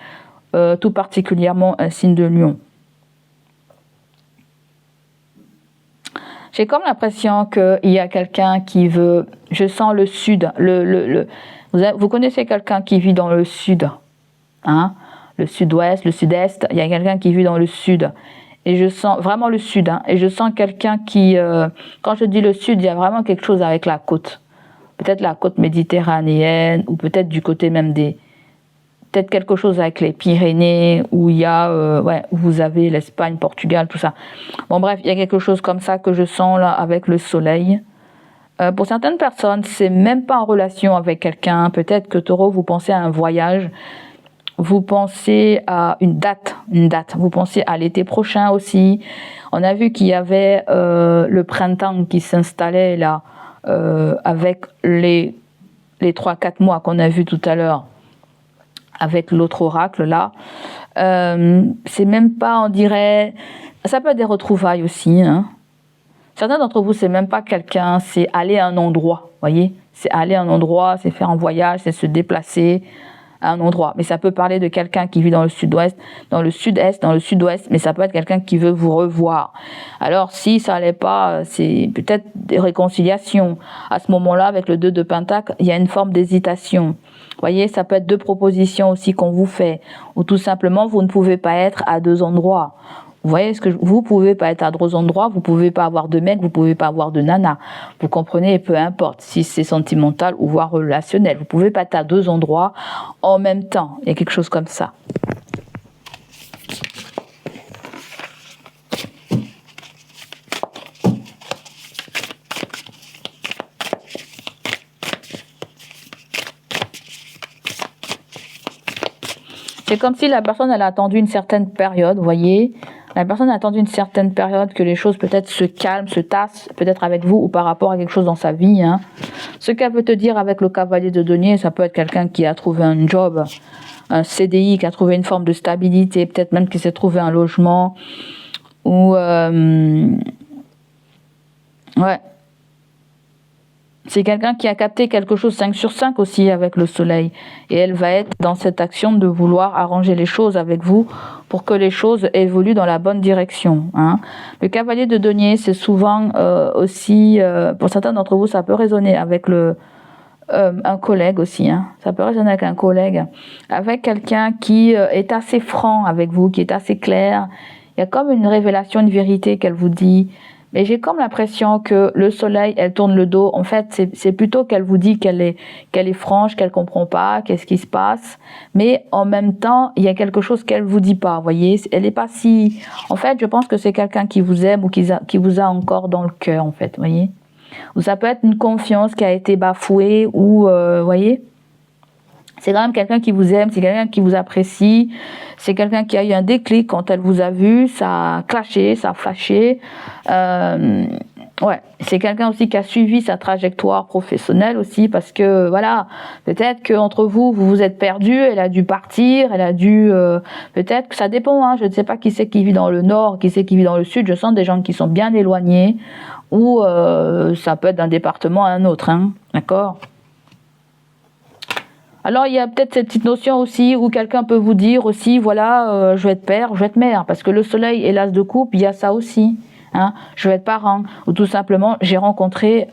tout particulièrement un signe de Lion. J'ai comme l'impression qu'il y a quelqu'un qui veut... Je sens le sud. Vous connaissez quelqu'un qui vit dans le sud, hein, le sud-ouest, le sud-est. Il y a quelqu'un qui vit dans le sud. Et je sens vraiment le sud. Hein, et je sens quelqu'un qui... quand je dis le sud, il y a vraiment quelque chose avec la côte. Peut-être la côte méditerranéenne, ou peut-être du côté même peut-être quelque chose avec les Pyrénées, où il y a, où vous avez l'Espagne, Portugal, tout ça. Bon bref, il y a quelque chose comme ça que je sens là avec le soleil. Pour certaines personnes, c'est même pas en relation avec quelqu'un. Peut-être que Taureau, vous pensez à un voyage, vous pensez à une date. Vous pensez à l'été prochain aussi. On a vu qu'il y avait le printemps qui s'installait là, avec les 3-4 mois qu'on a vu tout à l'heure, avec l'autre oracle là. C'est même pas, on dirait, ça peut être des retrouvailles aussi, hein. Certains d'entre vous, c'est même pas quelqu'un, c'est aller à un endroit, voyez, c'est aller à un endroit, c'est faire un voyage, c'est se déplacer à un endroit. Mais ça peut parler de quelqu'un qui vit dans le sud-ouest, dans le sud-est, dans le sud-ouest, mais ça peut être quelqu'un qui veut vous revoir. Alors si ça allait pas, c'est peut-être des réconciliations. À ce moment-là, avec le 2 de Pentacle, il y a une forme d'hésitation. Vous voyez, ça peut être 2 propositions aussi qu'on vous fait, ou tout simplement vous ne pouvez pas être à 2 endroits. Vous voyez, vous pouvez pas être à 2 endroits, vous pouvez pas avoir de mec, vous pouvez pas avoir de nana. Vous comprenez, peu importe si c'est sentimental ou voire relationnel. Vous pouvez pas être à 2 endroits en même temps. Il y a quelque chose comme ça. C'est comme si la personne, elle a attendu une certaine période, vous voyez. La personne a attendu une certaine période que les choses peut-être se calment, se tassent, peut-être avec vous ou par rapport à quelque chose dans sa vie. Hein. Ce qu'elle veut te dire avec le cavalier de denier, ça peut être quelqu'un qui a trouvé un job, un CDI, qui a trouvé une forme de stabilité, peut-être même qui s'est trouvé un logement, ou... ouais. C'est quelqu'un qui a capté quelque chose 5 sur 5 aussi avec le soleil. Et elle va être dans cette action de vouloir arranger les choses avec vous pour que les choses évoluent dans la bonne direction. Hein. Le cavalier de denier, c'est souvent aussi, pour certains d'entre vous, ça peut résonner avec un collègue aussi. Hein. Ça peut résonner avec un collègue. Avec quelqu'un qui est assez franc avec vous, qui est assez clair. Il y a comme une révélation, une vérité qu'elle vous dit. Mais j'ai comme l'impression que le soleil, elle tourne le dos. En fait, c'est plutôt qu'elle vous dit qu'elle est franche, qu'elle comprend pas, qu'est-ce qui se passe. Mais en même temps, il y a quelque chose qu'elle vous dit pas. Vous voyez, elle est pas si. En fait, je pense que c'est quelqu'un qui vous aime ou qui vous a encore dans le cœur, en fait. Vous voyez. Ou ça peut être une confiance qui a été bafouée ou, vous voyez. C'est quand même quelqu'un qui vous aime, c'est quelqu'un qui vous apprécie, c'est quelqu'un qui a eu un déclic quand elle vous a vu, ça a clashé, ça a fâché. Ouais, c'est quelqu'un aussi qui a suivi sa trajectoire professionnelle aussi, parce que voilà, peut-être qu'entre vous, vous vous êtes perdu, elle a dû partir, elle a dû, peut-être que ça dépend, hein, je ne sais pas qui c'est qui vit dans le nord, qui c'est qui vit dans le sud, je sens des gens qui sont bien éloignés, ou ça peut être d'un département à un autre, hein, d'accord ? Alors il y a peut-être cette petite notion aussi où quelqu'un peut vous dire aussi, voilà, je vais être père, je vais être mère, parce que le soleil et l'as de coupe, il y a ça aussi. Hein, je vais être parent, ou tout simplement j'ai rencontré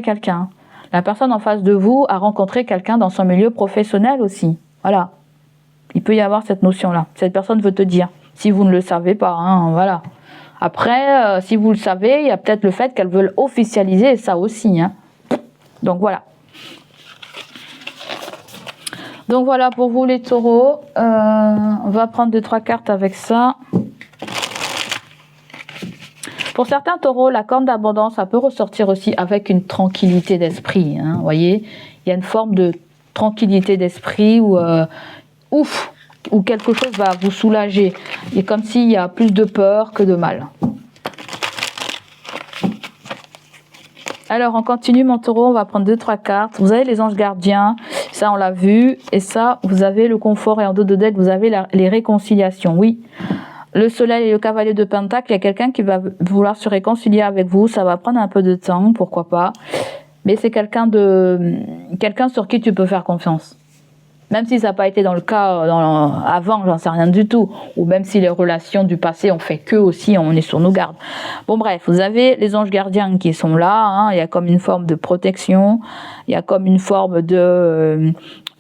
quelqu'un. La personne en face de vous a rencontré quelqu'un dans son milieu professionnel aussi. Voilà, il peut y avoir cette notion-là. Cette personne veut te dire, si vous ne le savez pas, hein, voilà. Après, si vous le savez, il y a peut-être le fait qu'elle veut officialiser ça aussi. Hein. Donc voilà. Donc voilà pour vous les taureaux, on va prendre 2-3 cartes avec ça. Pour certains taureaux, la corne d'abondance, ça peut ressortir aussi avec une tranquillité d'esprit. Hein, vous voyez, il y a une forme de tranquillité d'esprit où, où quelque chose va vous soulager. Et comme s'il y a plus de peur que de mal. Alors, on continue, mon taureau, on va prendre 2-3 cartes. Vous avez les anges gardiens, ça on l'a vu. Et ça, vous avez le confort et en dos de deck, vous avez les réconciliations. Oui, le soleil et le cavalier de pentacle, il y a quelqu'un qui va vouloir se réconcilier avec vous. Ça va prendre un peu de temps, pourquoi pas. Mais c'est quelqu'un sur qui tu peux faire confiance. Même si ça n'a pas été dans le cas avant, j'en sais rien du tout. Ou même si les relations du passé ont fait que aussi, on est sur nos gardes. Bon bref, vous avez les anges gardiens qui sont là. Hein, il y a comme une forme de protection. Il y a comme une forme de...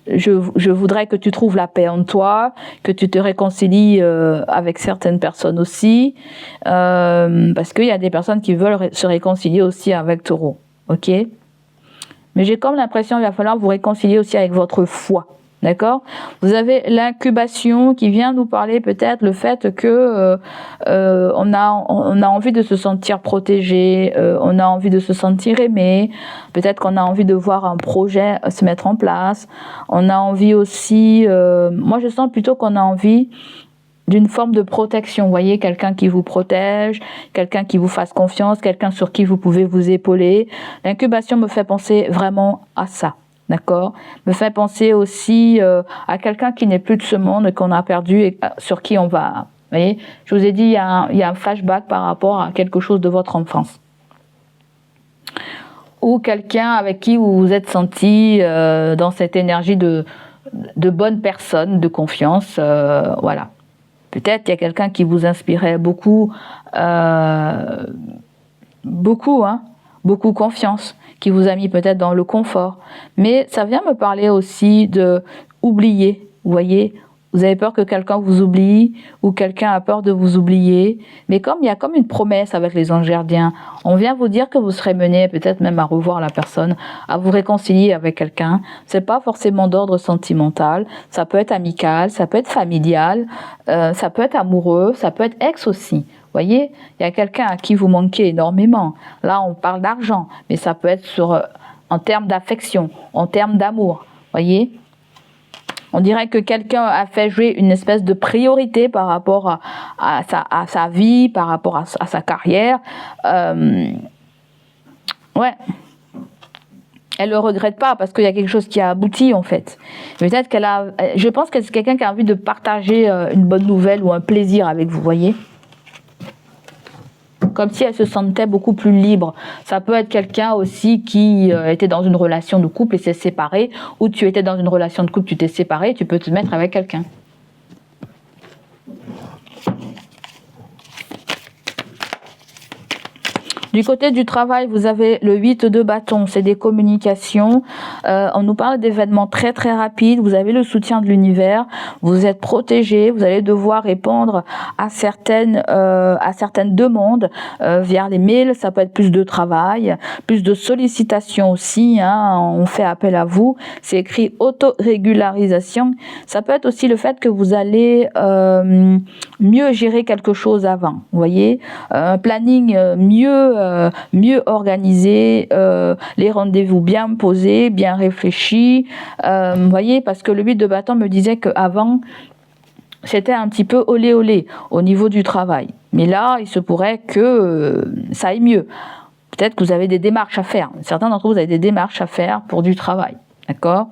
je voudrais que tu trouves la paix en toi, que tu te réconcilies avec certaines personnes aussi. Parce qu'il y a des personnes qui veulent se réconcilier aussi avec Taureau. Ok ? Mais j'ai comme l'impression qu'il va falloir vous réconcilier aussi avec votre foi. D'accord ? Vous avez l'incubation qui vient nous parler peut-être le fait que on a envie de se sentir protégé, on a envie de se sentir aimé, peut-être qu'on a envie de voir un projet se mettre en place, on a envie aussi, moi je sens plutôt qu'on a envie d'une forme de protection, vous voyez, quelqu'un qui vous protège, quelqu'un qui vous fasse confiance, quelqu'un sur qui vous pouvez vous épauler. L'incubation me fait penser vraiment à ça. D'accord, me fait penser aussi à quelqu'un qui n'est plus de ce monde et qu'on a perdu et sur qui on va. Vous voyez, je vous ai dit, il y a un flashback par rapport à quelque chose de votre enfance. Ou quelqu'un avec qui vous vous êtes senti dans cette énergie de bonne personne, de confiance. Voilà. Peut-être qu'il y a quelqu'un qui vous inspirait beaucoup, beaucoup confiance, qui vous a mis peut-être dans le confort. Mais ça vient me parler aussi de oublier. Vous voyez, vous avez peur que quelqu'un vous oublie ou quelqu'un a peur de vous oublier. Mais comme il y a comme une promesse avec les anges gardiens, on vient vous dire que vous serez mené peut-être même à revoir la personne, à vous réconcilier avec quelqu'un. C'est pas forcément d'ordre sentimental. Ça peut être amical, ça peut être familial, ça peut être amoureux, ça peut être ex aussi. Vous voyez, il y a quelqu'un à qui vous manquez énormément. Là, on parle d'argent, mais ça peut être en termes d'affection, en termes d'amour. Vous voyez, on dirait que quelqu'un a fait jouer une espèce de priorité par rapport à sa vie, par rapport à sa carrière. Ouais. Elle le regrette pas parce qu'il y a quelque chose qui a abouti en fait. Peut-être je pense que c'est quelqu'un qui a envie de partager une bonne nouvelle ou un plaisir avec vous, voyez. comme si elle se sentait beaucoup plus libre. Ça peut être quelqu'un aussi qui était dans une relation de couple et s'est séparé, ou tu étais dans une relation de couple, tu t'es séparé, tu peux te mettre avec quelqu'un. Du côté du travail, vous avez le 8 de bâton, c'est des communications. On nous parle d'événements très très rapides. Vous avez le soutien de l'univers. Vous êtes protégé. Vous allez devoir répondre à certaines demandes via les mails. Ça peut être plus de travail, plus de sollicitations aussi. Hein. On fait appel à vous. C'est écrit autorégularisation. Ça peut être aussi le fait que vous allez mieux gérer quelque chose avant. Vous voyez, un planning mieux organisé, les rendez-vous bien posés, bien réfléchis. Vous voyez, parce que le 8 de bâton me disait qu'avant, c'était un petit peu olé olé au niveau du travail. Mais là, il se pourrait que ça aille mieux. Peut-être que vous avez des démarches à faire. Certains d'entre vous avez des démarches à faire pour du travail. D'accord ?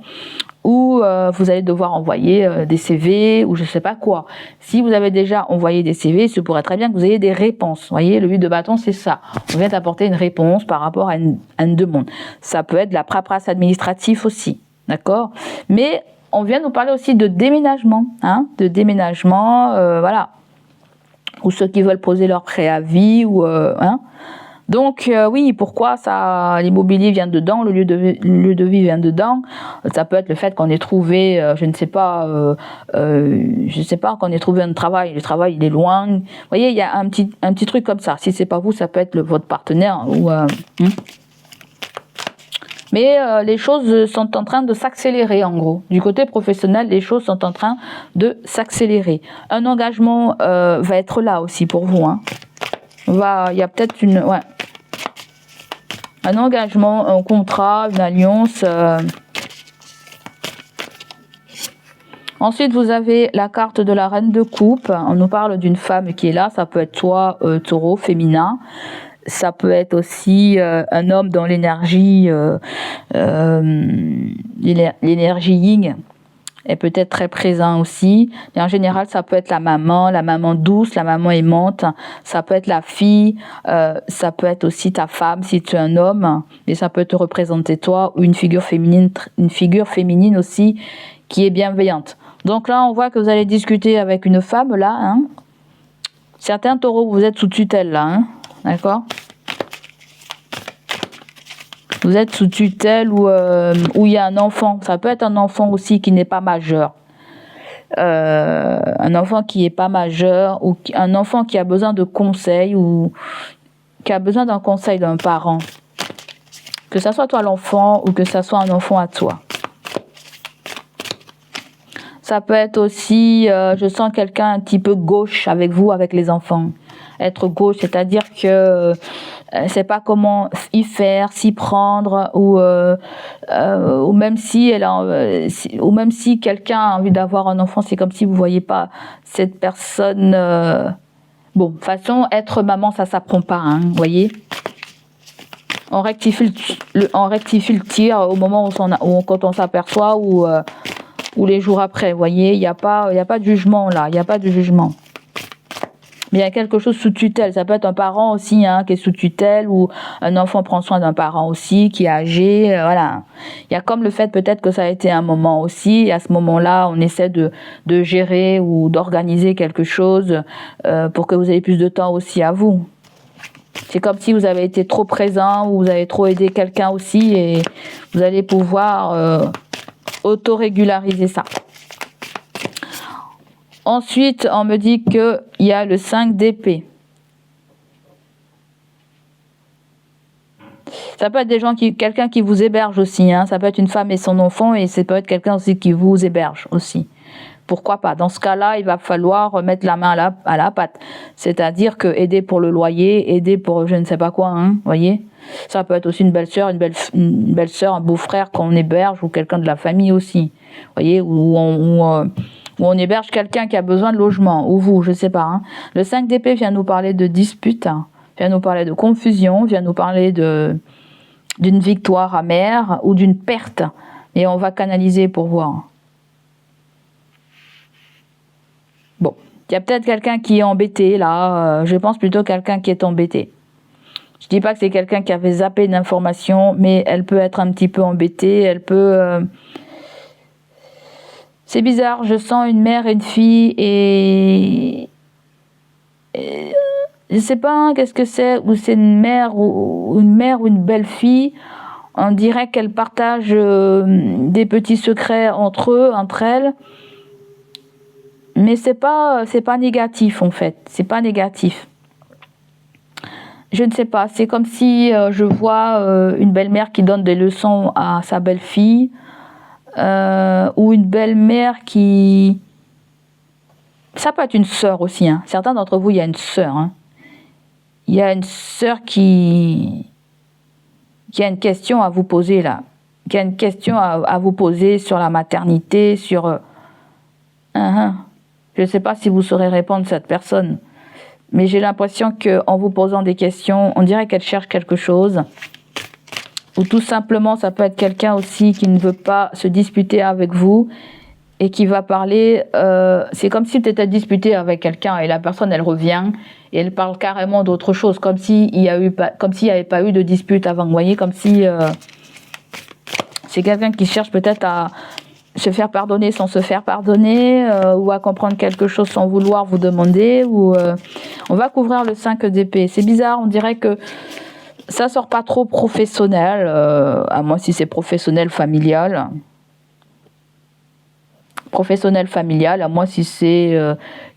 Ou vous allez devoir envoyer des CV ou je ne sais pas quoi. Si vous avez déjà envoyé des CV, il se pourrait très bien que vous ayez des réponses. Vous voyez, le 8 de bâton, c'est ça. On vient d'apporter une réponse par rapport à une demande. Ça peut être de la paperasse administrative aussi, d'accord ? Mais on vient nous parler aussi de déménagement, hein, voilà. Ou ceux qui veulent poser leur préavis, ou hein. Donc oui, pourquoi ça, l'immobilier vient dedans, le lieu de vie vient dedans. Ça peut être le fait qu'on ait trouvé, je ne sais pas, qu'on ait trouvé un travail. Le travail il est loin. Vous voyez, il y a un petit truc comme ça. Si c'est pas vous, ça peut être votre partenaire ou. Mais les choses sont en train de s'accélérer en gros. Du côté professionnel, les choses sont en train de s'accélérer. Un engagement va être là aussi pour vous. Hein. Il y a peut-être un engagement, un contrat, une alliance. Ensuite, vous avez la carte de la reine de coupe. On nous parle d'une femme qui est là. Ça peut être soit taureau, féminin. Ça peut être aussi un homme dans l'énergie yin est peut-être très présent aussi. Et en général, ça peut être la maman douce, la maman aimante. Ça peut être la fille, ça peut être aussi ta femme si tu es un homme. Et ça peut te représenter toi ou une figure féminine aussi qui est bienveillante. Donc là, on voit que vous allez discuter avec une femme là. Hein. Certains taureaux, vous êtes sous tutelle là. Hein. D'accord ? Vous êtes sous tutelle ou il y a un enfant. Ça peut être un enfant aussi qui n'est pas majeur. Un enfant qui n'est pas majeur ou un enfant qui a besoin de conseils ou qui a besoin d'un conseil d'un parent. Que ça soit toi l'enfant ou que ça soit un enfant à toi. Ça peut être aussi, je sens quelqu'un un petit peu gauche avec vous, avec les enfants. Être gauche, c'est-à-dire que c'est pas comment y faire, s'y prendre, ou même si ou même si quelqu'un a envie d'avoir un enfant, c'est comme si vous voyez pas cette personne. Bon, de toute façon, être maman, ça s'apprend pas, hein, vous voyez. On rectifie le tir au moment quand on s'aperçoit ou les jours après, vous voyez, il y a pas de jugement là, il n'y a pas de jugement. Mais il y a quelque chose sous tutelle, ça peut être un parent aussi hein, qui est sous tutelle ou un enfant prend soin d'un parent aussi qui est âgé, voilà. Il y a comme le fait peut-être que ça a été un moment aussi, et à ce moment-là, on essaie de gérer ou d'organiser quelque chose pour que vous ayez plus de temps aussi à vous. C'est comme si vous avez été trop présent ou vous avez trop aidé quelqu'un aussi et vous allez pouvoir auto-régulariser ça. Ensuite, on me dit qu'il y a le 5 d'épée. Ça peut être quelqu'un qui vous héberge aussi. Hein. Ça peut être une femme et son enfant et ça peut être quelqu'un aussi qui vous héberge aussi. Pourquoi pas ? Dans ce cas-là, il va falloir mettre la main à la pâte. C'est-à-dire que aider pour le loyer, aider pour je ne sais pas quoi, hein, voyez ? Ça peut être aussi une belle-sœur, une belle-sœur, un beau-frère qu'on héberge ou quelqu'un de la famille aussi. Voyez ? Ou on héberge quelqu'un qui a besoin de logement, ou vous, je ne sais pas. Hein. Le 5 d'épée vient nous parler de dispute, hein, vient nous parler de confusion, vient nous parler d'une victoire amère ou d'une perte. Et on va canaliser pour voir. Bon, il y a peut-être quelqu'un qui est embêté, là. Je pense plutôt quelqu'un qui est embêté. Je dis pas que c'est quelqu'un qui avait zappé une information, mais elle peut être un petit peu embêtée, elle peut... C'est bizarre, je sens une mère et une fille et je sais pas qu'est-ce que c'est, ou c'est une mère ou une belle-fille. On dirait qu'elles partagent des petits secrets entre elles. Mais c'est pas négatif en fait, c'est pas négatif. Je ne sais pas, c'est comme si je vois une belle-mère qui donne des leçons à sa belle-fille, ou une belle-mère qui... Ça peut être une sœur aussi, hein. Certains d'entre vous, il y a une sœur. Hein. Il y a une sœur qui a une question à vous poser là, qui a une question à vous poser sur la maternité, sur... Je ne sais pas si vous saurez répondre à cette personne, mais j'ai l'impression qu'en vous posant des questions, on dirait qu'elle cherche quelque chose. Ou tout simplement, ça peut être quelqu'un aussi qui ne veut pas se disputer avec vous et qui va parler... c'est comme si tu étais disputé avec quelqu'un et la personne, elle revient et elle parle carrément d'autre chose, comme s'il n'y avait pas eu de dispute avant. Vous voyez, comme si... c'est quelqu'un qui cherche peut-être à se faire pardonner sans se faire pardonner, ou à comprendre quelque chose sans vouloir vous demander, ou on va couvrir le 5 d'épée. C'est bizarre, on dirait que ça sort pas trop professionnel, à moins si c'est professionnel familial. Professionnel familial, à moins si c'est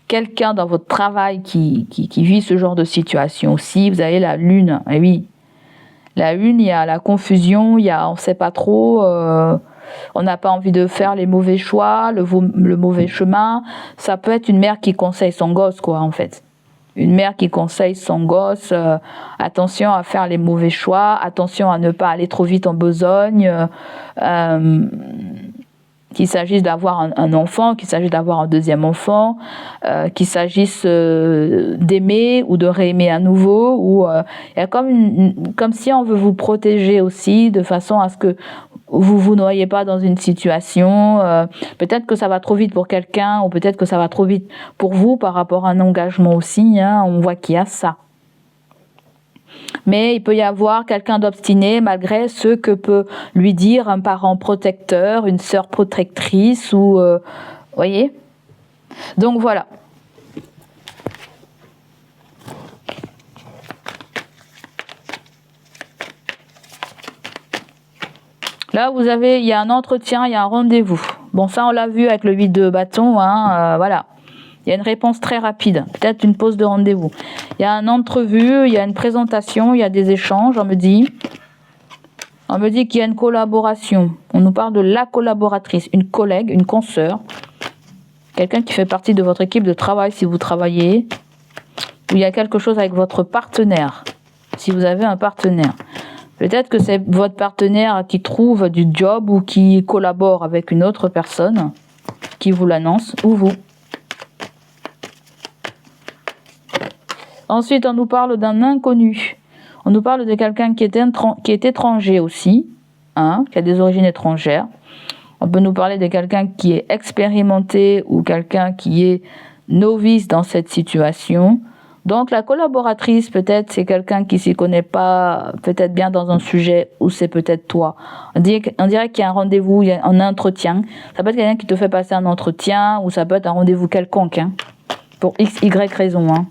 quelqu'un dans votre travail qui vit ce genre de situation aussi. Vous avez la lune, et oui. La lune, il y a la confusion, il y a on sait pas trop... on n'a pas envie de faire les mauvais choix, le mauvais chemin. Ça peut être une mère qui conseille son gosse, quoi, en fait. Une mère qui conseille son gosse, attention à faire les mauvais choix, attention à ne pas aller trop vite en besogne, qu'il s'agisse d'avoir un enfant, qu'il s'agisse d'avoir un deuxième enfant, qu'il s'agisse d'aimer ou de réaimer à nouveau, ou il y a comme si on veut vous protéger aussi, de façon à ce que vous noyez pas dans une situation, peut-être que ça va trop vite pour quelqu'un, ou peut-être que ça va trop vite pour vous par rapport à un engagement aussi, hein, on voit qu'il y a ça. Mais il peut y avoir quelqu'un d'obstiné malgré ce que peut lui dire un parent protecteur, une sœur protectrice, ou... voyez ? Donc voilà. Là, il y a un entretien, il y a un rendez-vous. Bon, ça, on l'a vu avec le 8 de bâton, hein, voilà. Il y a une réponse très rapide, peut-être une pause de rendez-vous. Il y a une entrevue, il y a une présentation, il y a des échanges, on me dit. On me dit qu'il y a une collaboration. On nous parle de la collaboratrice, une collègue, une consoeur. Quelqu'un qui fait partie de votre équipe de travail si vous travaillez. Ou il y a quelque chose avec votre partenaire, si vous avez un partenaire. Peut-être que c'est votre partenaire qui trouve du job ou qui collabore avec une autre personne qui vous l'annonce, ou vous. Ensuite, on nous parle d'un inconnu. On nous parle de quelqu'un qui est étranger aussi, hein, qui a des origines étrangères. On peut nous parler de quelqu'un qui est expérimenté ou quelqu'un qui est novice dans cette situation. Donc la collaboratrice, peut-être, c'est quelqu'un qui s'y connaît pas, peut-être bien dans un sujet, ou c'est peut-être toi. On dirait qu'il y a un rendez-vous, il y a un entretien. Ça peut être quelqu'un qui te fait passer un entretien, ou ça peut être un rendez-vous quelconque, hein, pour X, Y raison. Hein.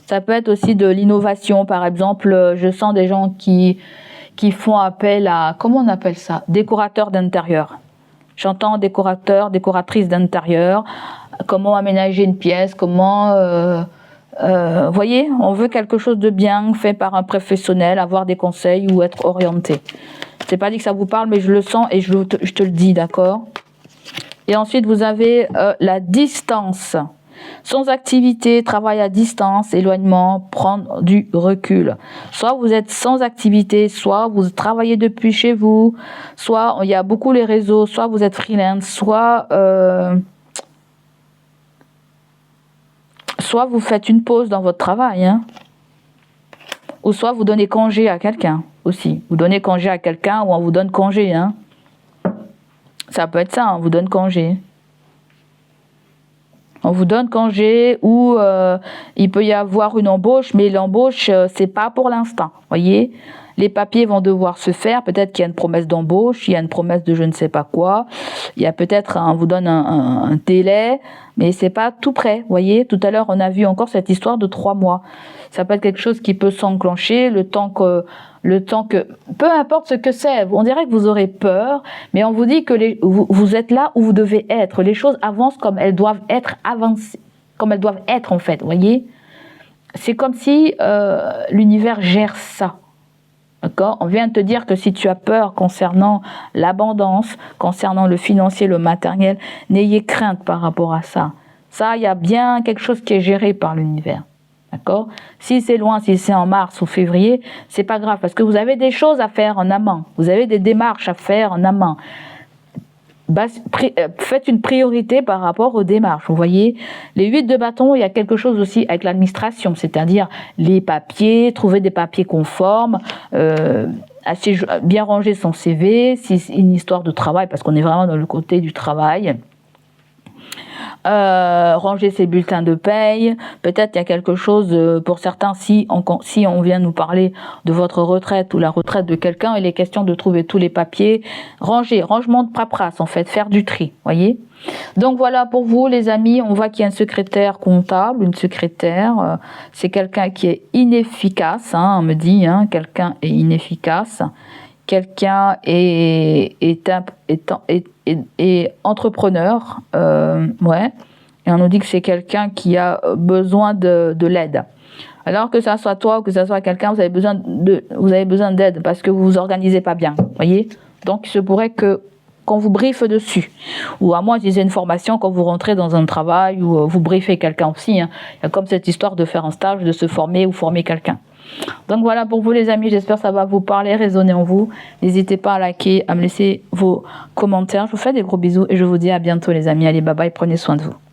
Ça peut être aussi de l'innovation, par exemple, je sens des gens qui font appel à, comment on appelle ça, décorateurs d'intérieur. J'entends décoratrice d'intérieur, comment aménager une pièce, comment... voyez, on veut quelque chose de bien, fait par un professionnel, avoir des conseils ou être orienté. C'est pas dit que ça vous parle, mais je le sens et je te le dis, d'accord ? Et ensuite, vous avez la distance. Sans activité, travail à distance, éloignement, prendre du recul. Soit vous êtes sans activité, soit vous travaillez depuis chez vous, soit il y a beaucoup les réseaux, soit vous êtes freelance, soit vous faites une pause dans votre travail, hein, ou soit vous donnez congé à quelqu'un aussi. Vous donnez congé à quelqu'un ou on vous donne congé. Hein. Ça peut être ça, on vous donne congé. On vous donne congé ou il peut y avoir une embauche, mais l'embauche, c'est pas pour l'instant, voyez. Les papiers vont devoir se faire, peut-être qu'il y a une promesse d'embauche, il y a une promesse de je ne sais pas quoi, il y a peut-être, on vous donne un délai, mais c'est pas tout prêt, voyez. Tout à l'heure, on a vu encore cette histoire de 3 mois. Ça peut être quelque chose qui peut s'enclencher le temps que, peu importe ce que c'est, on dirait que vous aurez peur, mais on vous dit que vous êtes là où vous devez être. Les choses avancent comme elles doivent être avancées, comme elles doivent être en fait, voyez. C'est comme si l'univers gère ça. D'accord ? On vient de te dire que si tu as peur concernant l'abondance, concernant le financier, le matériel, n'ayez crainte par rapport à ça. Ça, il y a bien quelque chose qui est géré par l'univers. D'accord ? Si c'est loin, si c'est en mars ou février, c'est pas grave parce que vous avez des choses à faire en amont. Vous avez des démarches à faire en amont. Faites une priorité par rapport aux démarches. Vous voyez, les 8 de bâton, il y a quelque chose aussi avec l'administration, c'est-à-dire les papiers, trouver des papiers conformes, bien ranger son CV, si c'est une histoire de travail, parce qu'on est vraiment dans le côté du travail. Ranger ses bulletins de paye, peut-être il y a quelque chose pour certains, si on vient nous parler de votre retraite ou la retraite de quelqu'un, il est question de trouver tous les papiers, rangement de paperasse en fait, faire du tri, voyez. Donc voilà pour vous les amis, on voit qu'il y a un secrétaire comptable, une secrétaire, c'est quelqu'un qui est inefficace, on me dit, quelqu'un est inefficace, quelqu'un est entrepreneur, ouais, et on nous dit que c'est quelqu'un qui a besoin de l'aide. Alors que ça soit toi ou que ça soit quelqu'un, vous avez besoin d'aide parce que vous vous organisez pas bien, voyez. Donc il se pourrait qu'on vous briefe dessus, ou à moins qu'ils aient une formation quand vous rentrez dans un travail ou vous briefez quelqu'un aussi. Il y a comme cette histoire de faire un stage, de se former ou former quelqu'un. Donc voilà pour vous les amis, j'espère que ça va vous parler, résonner en vous. N'hésitez pas à liker, à me laisser vos commentaires. Je vous fais des gros bisous et je vous dis à bientôt les amis. Allez, bye bye, prenez soin de vous.